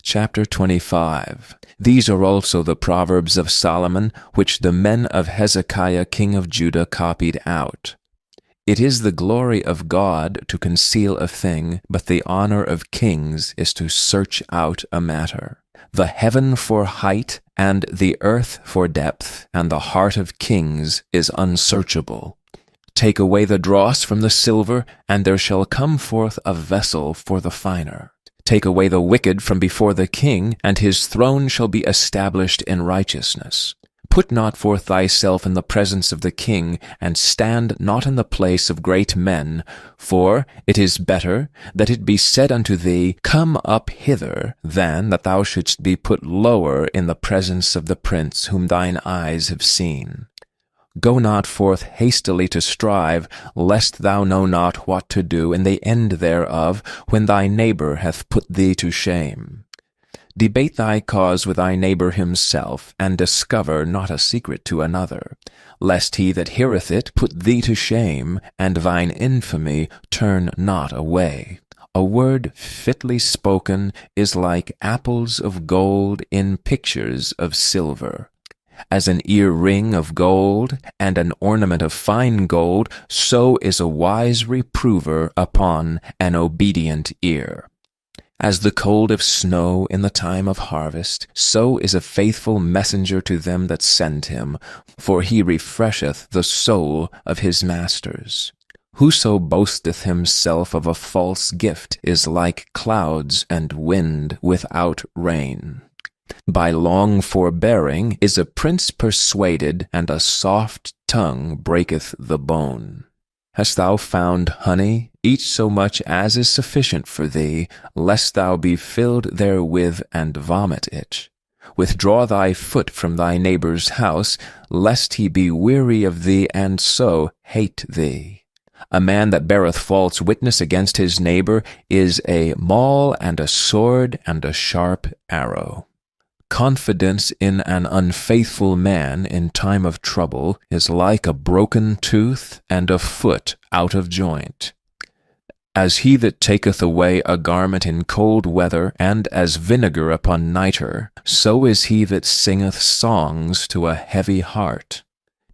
Chapter 25. These are also the Proverbs of Solomon, which the men of Hezekiah king of Judah copied out. It is the glory of God to conceal a thing, but the honor of kings is to search out a matter. The heaven for height, and the earth for depth, and the heart of kings is unsearchable. Take away the dross from the silver, and there shall come forth a vessel for the finer. Take away the wicked from before the king, and his throne shall be established in righteousness. Put not forth thyself in the presence of the king, and stand not in the place of great men, for it is better that it be said unto thee, Come up hither, than that thou shouldst be put lower in the presence of the prince whom thine eyes have seen. Go not forth hastily to strive, lest thou know not what to do in the end thereof, when thy neighbor hath put thee to shame. Debate thy cause with thy neighbor himself, and discover not a secret to another, lest he that heareth it put thee to shame, and thine infamy turn not away. A word fitly spoken is like apples of gold in pictures of silver. As an ear-ring of gold and an ornament of fine gold, so is a wise reprover upon an obedient ear. As the cold of snow in the time of harvest, so is a faithful messenger to them that send him, for he refresheth the soul of his masters. Whoso boasteth himself of a false gift is like clouds and wind without rain. By long forbearing is a prince persuaded, and a soft tongue breaketh the bone. Hast thou found honey? Eat so much as is sufficient for thee, lest thou be filled therewith and vomit it. Withdraw thy foot from thy neighbour's house, lest he be weary of thee and so hate thee. A man that beareth false witness against his neighbour is a maul and a sword and a sharp arrow. Confidence in an unfaithful man in time of trouble is like a broken tooth and a foot out of joint. As he that taketh away a garment in cold weather, and as vinegar upon nitre, so is he that singeth songs to a heavy heart.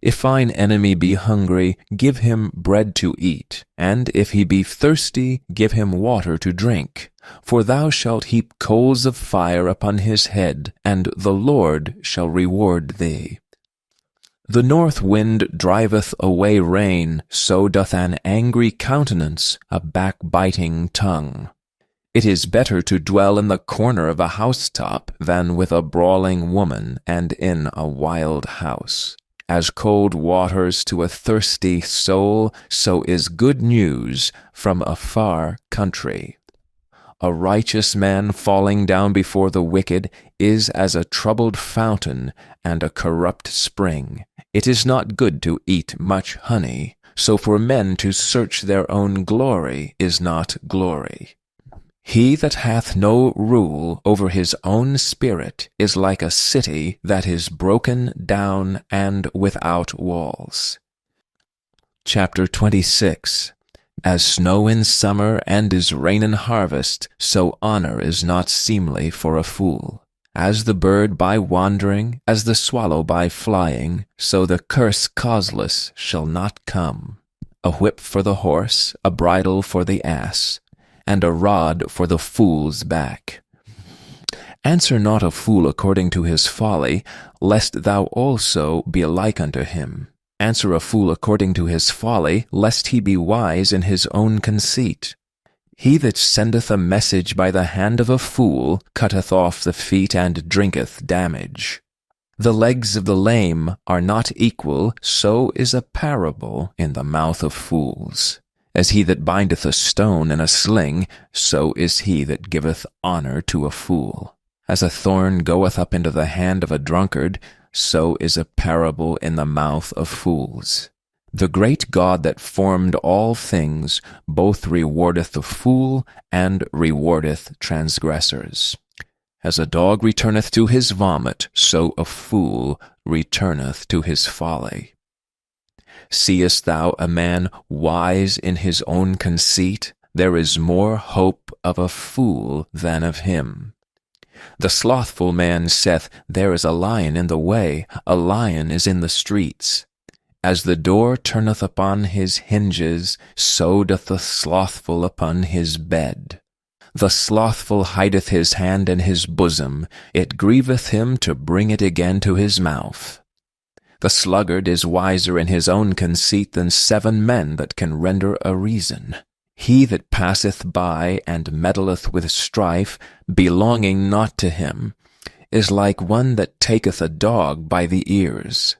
If thine enemy be hungry, give him bread to eat, and if he be thirsty, give him water to drink. For thou shalt heap coals of fire upon his head, and the Lord shall reward thee. The north wind driveth away rain, so doth an angry countenance a backbiting tongue. It is better to dwell in the corner of a housetop than with a brawling woman and in a wild house. As cold waters to a thirsty soul, so is good news from a far country. A righteous man falling down before the wicked is as a troubled fountain and a corrupt spring. It is not good to eat much honey, so for men to search their own glory is not glory. He that hath no rule over his own spirit is like a city that is broken down and without walls. Chapter 26. As snow in summer and is rain in harvest, so honor is not seemly for a fool. As the bird by wandering, as the swallow by flying, so the curse causeless shall not come. A whip for the horse, a bridle for the ass, and a rod for the fool's back. Answer not a fool according to his folly, lest thou also be like unto him. Answer a fool according to his folly, lest he be wise in his own conceit. He that sendeth a message by the hand of a fool cutteth off the feet and drinketh damage. The legs of the lame are not equal, so is a parable in the mouth of fools. As he that bindeth a stone in a sling, so is he that giveth honor to a fool. As a thorn goeth up into the hand of a drunkard, so is a parable in the mouth of fools. The great God that formed all things both rewardeth the fool and rewardeth transgressors. As a dog returneth to his vomit, so a fool returneth to his folly. Seest thou a man wise in his own conceit? There is more hope of a fool than of him. The slothful man saith, There is a lion in the way, a lion is in the streets. As the door turneth upon his hinges, so doth the slothful upon his bed. The slothful hideth his hand in his bosom, it grieveth him to bring it again to his mouth. The sluggard is wiser in his own conceit than 7 men that can render a reason. He that passeth by and meddleth with strife, belonging not to him, is like one that taketh a dog by the ears.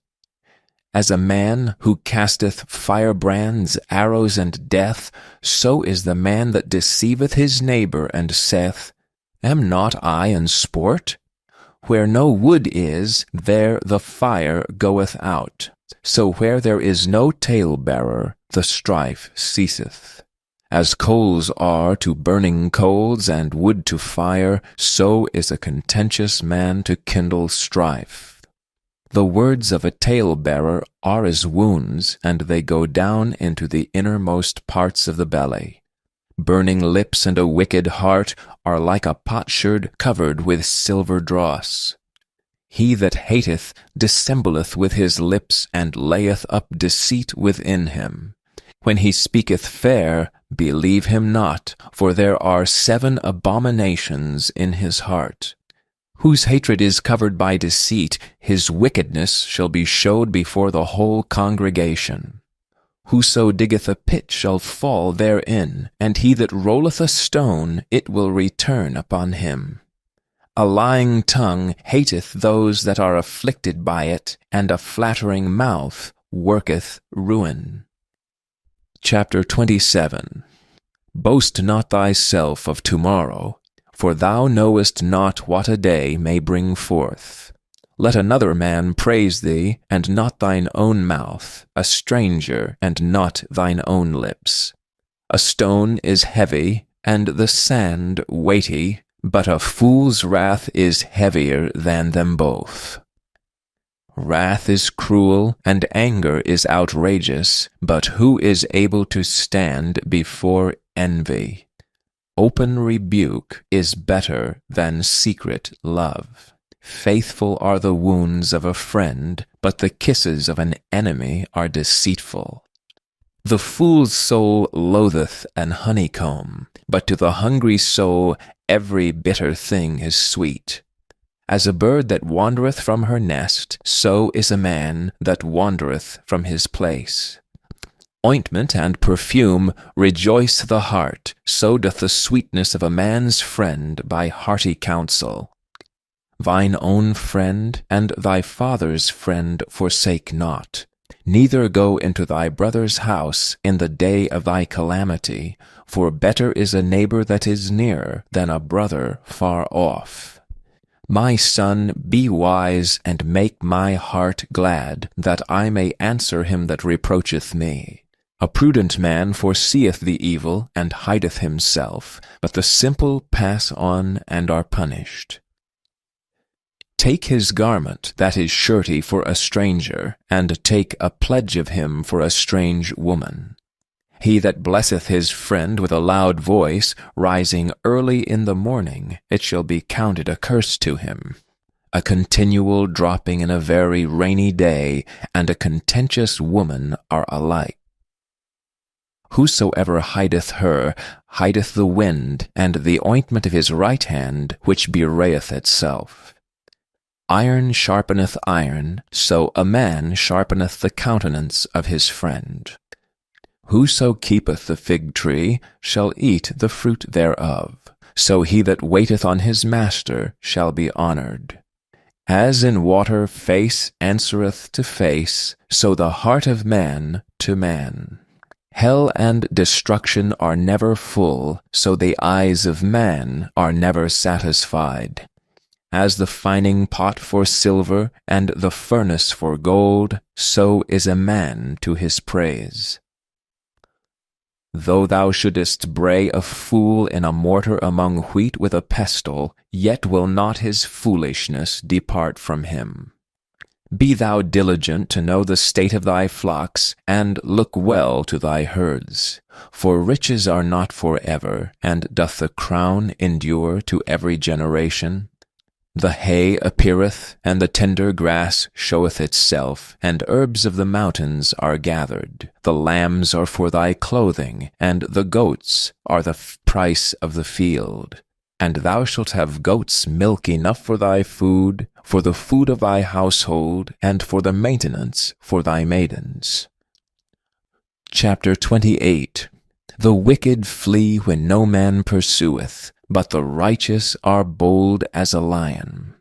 As a man who casteth firebrands, arrows, and death, so is the man that deceiveth his neighbor, and saith, Am not I in sport? Where no wood is, there the fire goeth out. So where there is no talebearer, the strife ceaseth. As coals are to burning coals, and wood to fire, so is a contentious man to kindle strife. The words of a talebearer are as wounds, and they go down into the innermost parts of the belly. Burning lips and a wicked heart are like a potsherd covered with silver dross. He that hateth dissembleth with his lips, and layeth up deceit within him. When he speaketh fair, believe him not, for there are 7 abominations in his heart. Whose hatred is covered by deceit, his wickedness shall be showed before the whole congregation. Whoso diggeth a pit shall fall therein, and he that rolleth a stone, it will return upon him. A lying tongue hateth those that are afflicted by it, and a flattering mouth worketh ruin. Chapter 27. Boast not thyself of tomorrow, for thou knowest not what a day may bring forth. Let another man praise thee, and not thine own mouth, a stranger, and not thine own lips. A stone is heavy, and the sand weighty, but a fool's wrath is heavier than them both. Wrath is cruel, and anger is outrageous, but who is able to stand before envy? Open rebuke is better than secret love. Faithful are the wounds of a friend, but the kisses of an enemy are deceitful. The fool's soul loatheth an honeycomb, but to the hungry soul every bitter thing is sweet. As a bird that wandereth from her nest, so is a man that wandereth from his place. Ointment and perfume rejoice the heart, so doth the sweetness of a man's friend by hearty counsel. Thine own friend and thy father's friend forsake not, neither go into thy brother's house in the day of thy calamity, for better is a neighbor that is near than a brother far off. My son, be wise, and make my heart glad, that I may answer him that reproacheth me. A prudent man foreseeth the evil, and hideth himself, but the simple pass on and are punished. Take his garment that is surety for a stranger, and take a pledge of him for a strange woman. He that blesseth his friend with a loud voice, rising early in the morning, it shall be counted a curse to him. A continual dropping in a very rainy day, and a contentious woman are alike. Whosoever hideth her, hideth the wind, and the ointment of his right hand, which bewrayeth itself. Iron sharpeneth iron, so a man sharpeneth the countenance of his friend. Whoso keepeth the fig tree shall eat the fruit thereof, so he that waiteth on his master shall be honored. As in water face answereth to face, so the heart of man to man. Hell and destruction are never full, so the eyes of man are never satisfied. As the fining pot for silver, and the furnace for gold, so is a man to his praise. Though thou shouldest bray a fool in a mortar among wheat with a pestle, yet will not his foolishness depart from him. Be thou diligent to know the state of thy flocks, and look well to thy herds. For riches are not for ever, and doth the crown endure to every generation? The hay appeareth, and the tender grass showeth itself, and herbs of the mountains are gathered. The lambs are for thy clothing, and the goats are the price of the field. And thou shalt have goats' milk enough for thy food, for the food of thy household, and for the maintenance for thy maidens. Chapter 28. The wicked flee when no man pursueth, but the righteous are bold as a lion.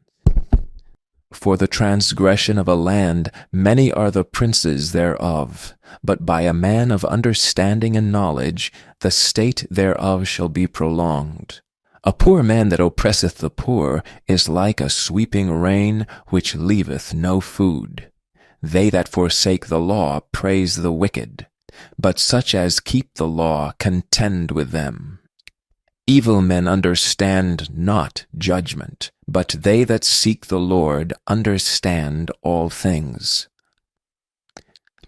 For the transgression of a land many are the princes thereof, but by a man of understanding and knowledge the state thereof shall be prolonged. A poor man that oppresseth the poor is like a sweeping rain which leaveth no food. They that forsake the law praise the wicked, but such as keep the law contend with them. Evil men understand not judgment, but they that seek the Lord understand all things.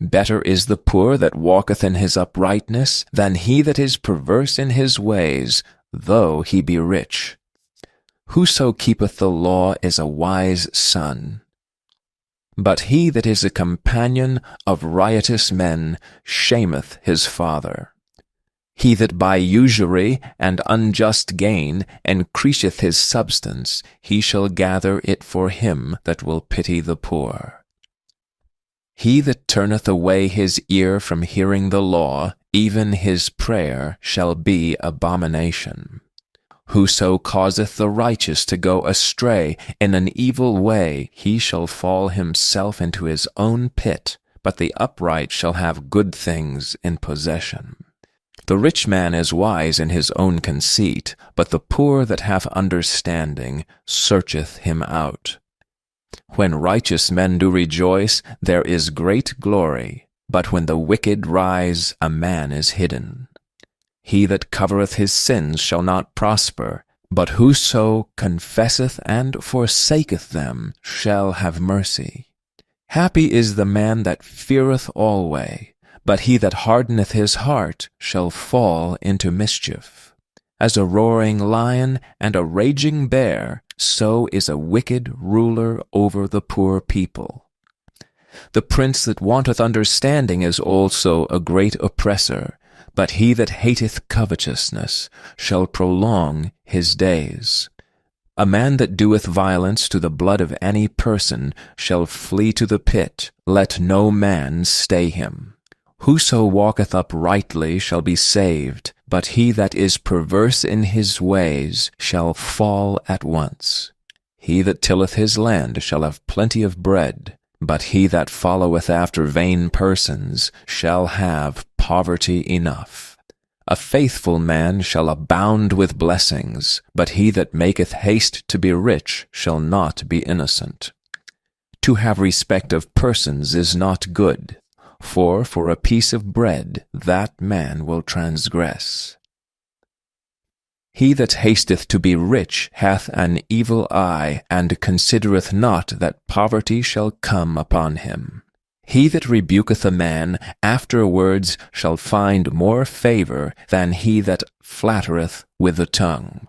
Better is the poor that walketh in his uprightness than he that is perverse in his ways, though he be rich. Whoso keepeth the law is a wise son. But he that is a companion of riotous men shameth his father. He that by usury and unjust gain increaseth his substance, he shall gather it for him that will pity the poor. He that turneth away his ear from hearing the law, even his prayer shall be abomination. Whoso causeth the righteous to go astray in an evil way, he shall fall himself into his own pit, but the upright shall have good things in possession. The rich man is wise in his own conceit, but the poor that have understanding searcheth him out. When righteous men do rejoice, there is great glory, but when the wicked rise, a man is hidden. He that covereth his sins shall not prosper, but whoso confesseth and forsaketh them shall have mercy. Happy is the man that feareth alway, but he that hardeneth his heart shall fall into mischief. As a roaring lion and a raging bear, so is a wicked ruler over the poor people. The prince that wanteth understanding is also a great oppressor, but he that hateth covetousness shall prolong his days. A man that doeth violence to the blood of any person shall flee to the pit. Let no man stay him. Whoso walketh uprightly shall be saved, but he that is perverse in his ways shall fall at once. He that tilleth his land shall have plenty of bread, but he that followeth after vain persons shall have poverty enough. A faithful man shall abound with blessings, but he that maketh haste to be rich shall not be innocent. To have respect of persons is not good, for a piece of bread that man will transgress. He that hasteth to be rich hath an evil eye, and considereth not that poverty shall come upon him. He that rebuketh a man afterwards shall find more favor than he that flattereth with the tongue.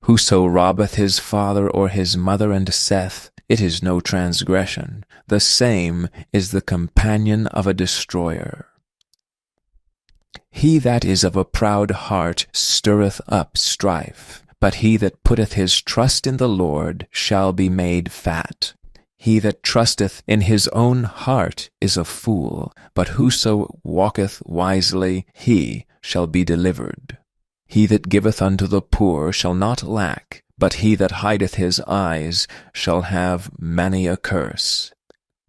Whoso robbeth his father or his mother and saith, It is no transgression, the same is the companion of a destroyer. He that is of a proud heart stirreth up strife, but he that putteth his trust in the Lord shall be made fat. He that trusteth in his own heart is a fool, but whoso walketh wisely, he shall be delivered. He that giveth unto the poor shall not lack, but he that hideth his eyes shall have many a curse.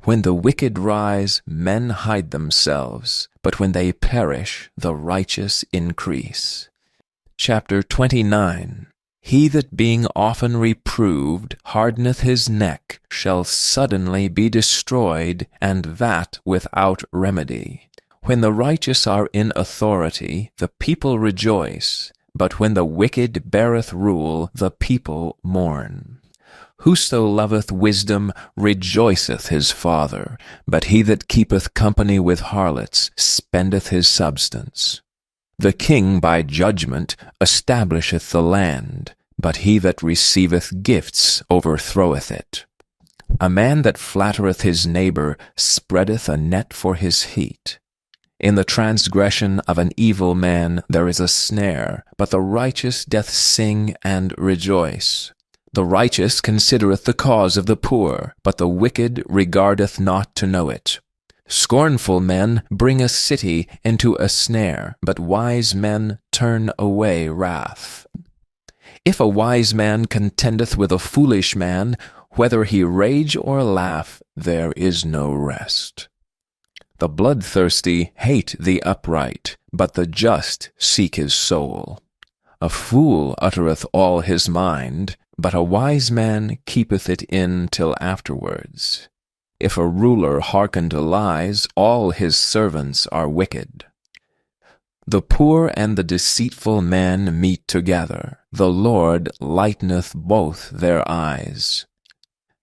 When the wicked rise, men hide themselves, but when they perish, the righteous increase. Chapter 29. He that being often reproved hardeneth his neck shall suddenly be destroyed, and that without remedy. When the righteous are in authority, the people rejoice, but when the wicked beareth rule, the people mourn. Whoso loveth wisdom rejoiceth his father, but he that keepeth company with harlots spendeth his substance. The king by judgment establisheth the land, but he that receiveth gifts overthroweth it. A man that flattereth his neighbor spreadeth a net for his feet. In the transgression of an evil man there is a snare, but the righteous doth sing and rejoice. The righteous considereth the cause of the poor, but the wicked regardeth not to know it. Scornful men bring a city into a snare, but wise men turn away wrath. If a wise man contendeth with a foolish man, whether he rage or laugh, there is no rest. The bloodthirsty hate the upright, but the just seek his soul. A fool uttereth all his mind, but a wise man keepeth it in till afterwards. If a ruler hearken to lies, all his servants are wicked. The poor and the deceitful man meet together. The Lord lighteneth both their eyes.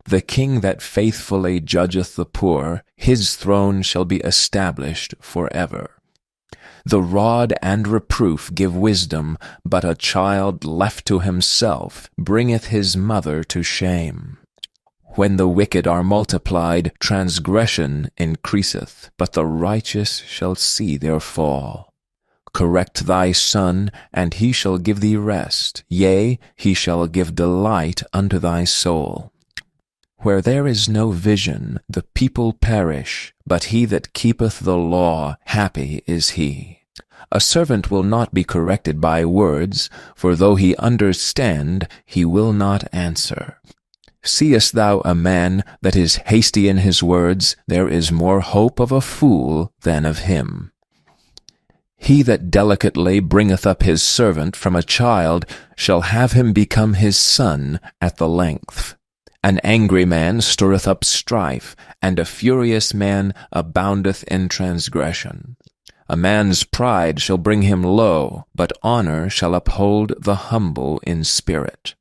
The king that faithfully judgeth the poor, his throne shall be established forever. The rod and reproof give wisdom, but a child left to himself bringeth his mother to shame. When the wicked are multiplied, transgression increaseth, but the righteous shall see their fall. Correct thy son, and he shall give thee rest, yea, he shall give delight unto thy soul. Where there is no vision, the people perish, but he that keepeth the law, happy is he. A servant will not be corrected by words, for though he understand, he will not answer. Seest thou a man that is hasty in his words? There is more hope of a fool than of him. He that delicately bringeth up his servant from a child shall have him become his son at the length. An angry man stirreth up strife, and a furious man aboundeth in transgression. A man's pride shall bring him low, but honor shall uphold the humble in spirit.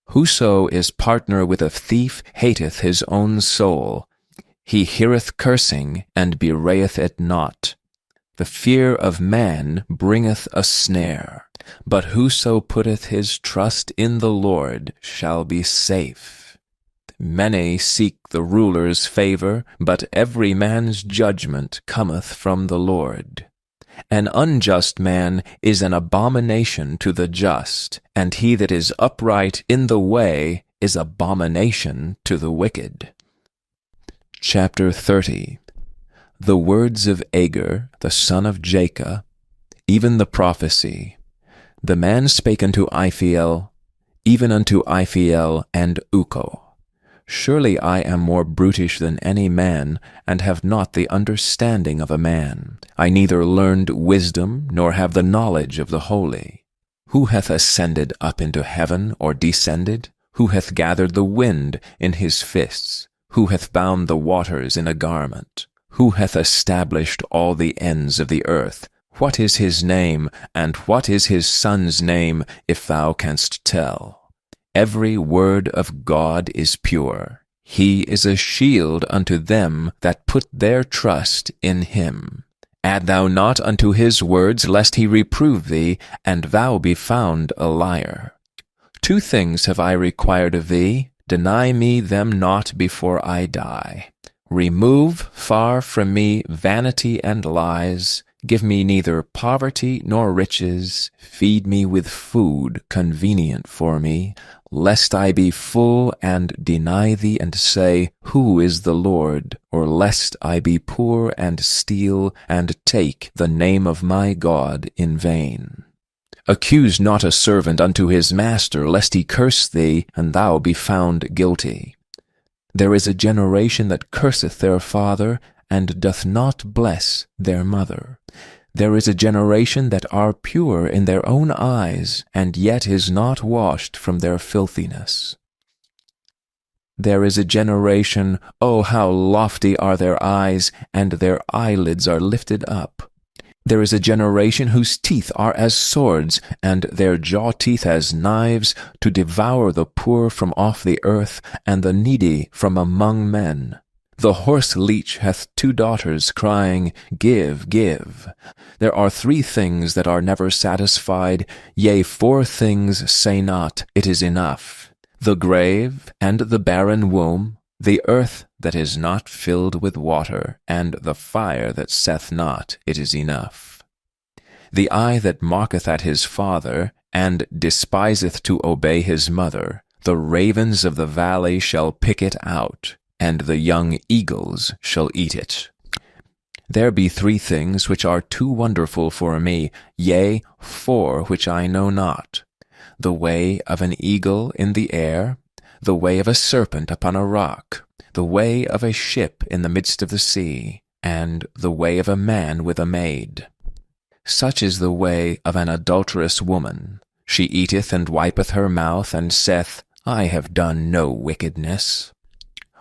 Whoso is partner with a thief hateth his own soul. He heareth cursing, and bewrayeth it not. The fear of man bringeth a snare, but whoso putteth his trust in the Lord shall be safe. Many seek the ruler's favor, but every man's judgment cometh from the Lord. An unjust man is an abomination to the just, and he that is upright in the way is abomination to the wicked. Chapter 30. The words of Agur, the son of Jacob, even the prophecy. The man spake unto Iphiel, even unto Iphiel and Ukko. Surely I am more brutish than any man, and have not the understanding of a man. I neither learned wisdom, nor have the knowledge of the holy. Who hath ascended up into heaven, or descended? Who hath gathered the wind in his fists? Who hath bound the waters in a garment? Who hath established all the ends of the earth? What is his name, and what is his son's name, if thou canst tell? Every word of God is pure. He is a shield unto them that put their trust in him. Add thou not unto his words, lest he reprove thee, and thou be found a liar. 2 things have I required of thee. Deny me them not before I die. Remove far from me vanity and lies. Give me neither poverty nor riches. Feed me with food convenient for me, lest I be full and deny thee and say, Who is the Lord? Or lest I be poor and steal and take the name of my God in vain. Accuse not a servant unto his master, lest he curse thee, and thou be found guilty. There is a generation that curseth their father, and doth not bless their mother. There is a generation that are pure in their own eyes, and yet is not washed from their filthiness. There is a generation, oh, how lofty are their eyes, and their eyelids are lifted up. There is a generation whose teeth are as swords, and their jaw teeth as knives, to devour the poor from off the earth, and the needy from among men. The horse leech hath 2 daughters, crying, Give, give. There are 3 things that are never satisfied, yea, 4 things say not, It is enough. The grave, and the barren womb, the earth that is not filled with water, and the fire that saith not, It is enough. The eye that mocketh at his father, and despiseth to obey his mother, the ravens of the valley shall pick it out, and the young eagles shall eat it. There be 3 things which are too wonderful for me, yea, 4 which I know not. The way of an eagle in the air, the way of a serpent upon a rock, the way of a ship in the midst of the sea, and the way of a man with a maid. Such is the way of an adulterous woman. She eateth and wipeth her mouth, and saith, I have done no wickedness.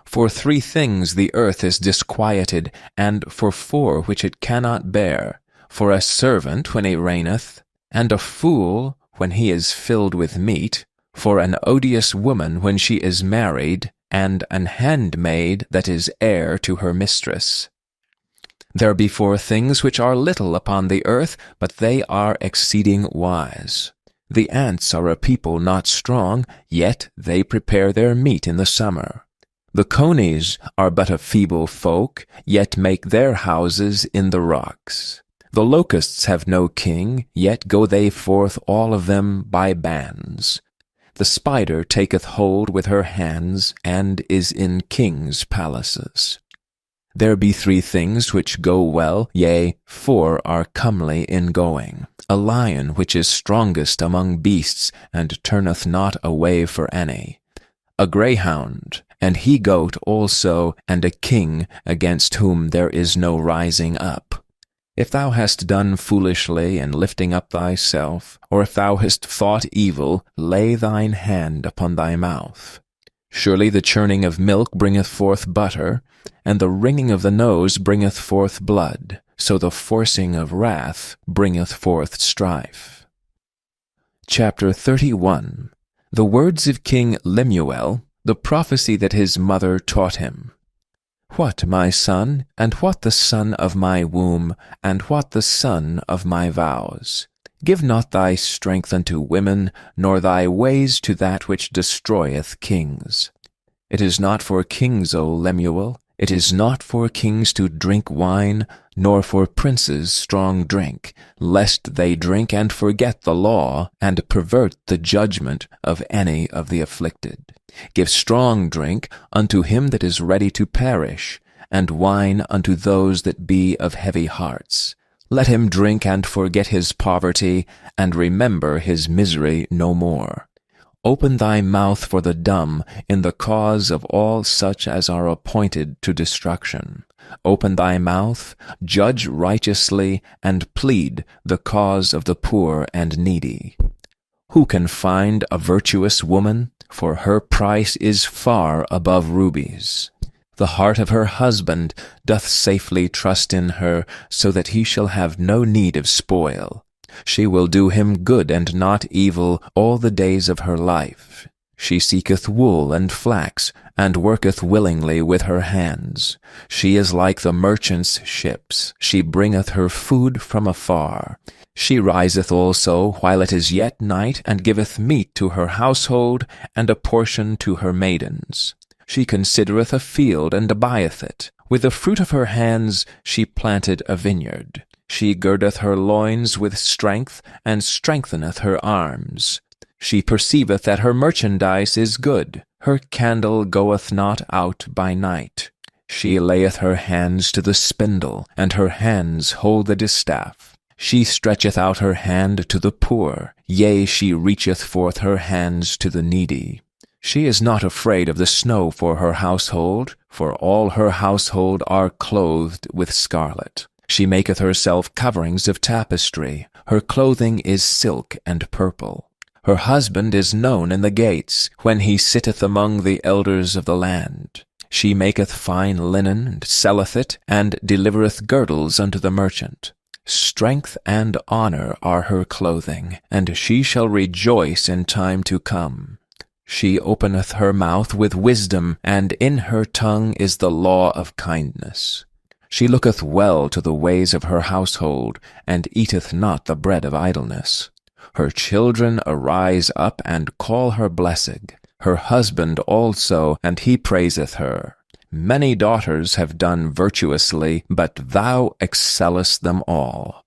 For 3 things the earth is disquieted, and for 4 which it cannot bear, for a servant when he reigneth, and a fool when he is filled with meat, for an odious woman when she is married, and an handmaid that is heir to her mistress. There be four things which are little upon the earth, but they are exceeding wise. The ants are a people not strong, yet they prepare their meat in the summer. The conies are but a feeble folk, yet make their houses in the rocks. The locusts have no king, yet go they forth all of them by bands. The spider taketh hold with her hands, and is in kings' palaces. There be three things which go well, yea, four are comely in going. A lion which is strongest among beasts, and turneth not away for any. A greyhound, and he-goat also, and a king, against whom there is no rising up. If thou hast done foolishly in lifting up thyself, or if thou hast thought evil, lay thine hand upon thy mouth. Surely the churning of milk bringeth forth butter, and the wringing of the nose bringeth forth blood, so the forcing of wrath bringeth forth strife. Chapter 31. The words of King Lemuel, the prophecy that his mother taught him. What, my son, and what the son of my womb, and what the son of my vows? Give not thy strength unto women, nor thy ways to that which destroyeth kings. It is not for kings, O Lemuel, it is not for kings to drink wine, nor for princes strong drink, lest they drink and forget the law, and pervert the judgment of any of the afflicted. Give strong drink unto him that is ready to perish, and wine unto those that be of heavy hearts. Let him drink and forget his poverty, and remember his misery no more. Open thy mouth for the dumb in the cause of all such as are appointed to destruction. Open thy mouth, judge righteously, and plead the cause of the poor and needy. Who can find a virtuous woman? For her price is far above rubies. The heart of her husband doth safely trust in her, so that he shall have no need of spoil. She will do him good and not evil all the days of her life. She seeketh wool and flax, and worketh willingly with her hands. She is like the merchant's ships. She bringeth her food from afar. She riseth also while it is yet night, and giveth meat to her household, and a portion to her maidens. She considereth a field, and buyeth it. With the fruit of her hands she planted a vineyard. She girdeth her loins with strength, and strengtheneth her arms. She perceiveth that her merchandise is good. Her candle goeth not out by night. She layeth her hands to the spindle, and her hands hold the distaff. She stretcheth out her hand to the poor, yea, she reacheth forth her hands to the needy. She is not afraid of the snow for her household, for all her household are clothed with scarlet. She maketh herself coverings of tapestry. Her clothing is silk and purple. Her husband is known in the gates, when he sitteth among the elders of the land. She maketh fine linen, and selleth it, and delivereth girdles unto the merchant. Strength and honor are her clothing, and she shall rejoice in time to come. She openeth her mouth with wisdom, and in her tongue is the law of kindness. She looketh well to the ways of her household, and eateth not the bread of idleness. Her children arise up and call her blessed, her husband also, and he praiseth her. Many daughters have done virtuously, but thou excellest them all.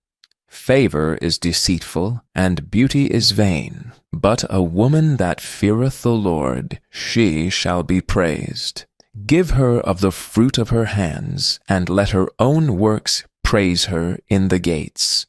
Favor is deceitful, and beauty is vain, but a woman that feareth the Lord, she shall be praised. Give her of the fruit of her hands, and let her own works praise her in the gates.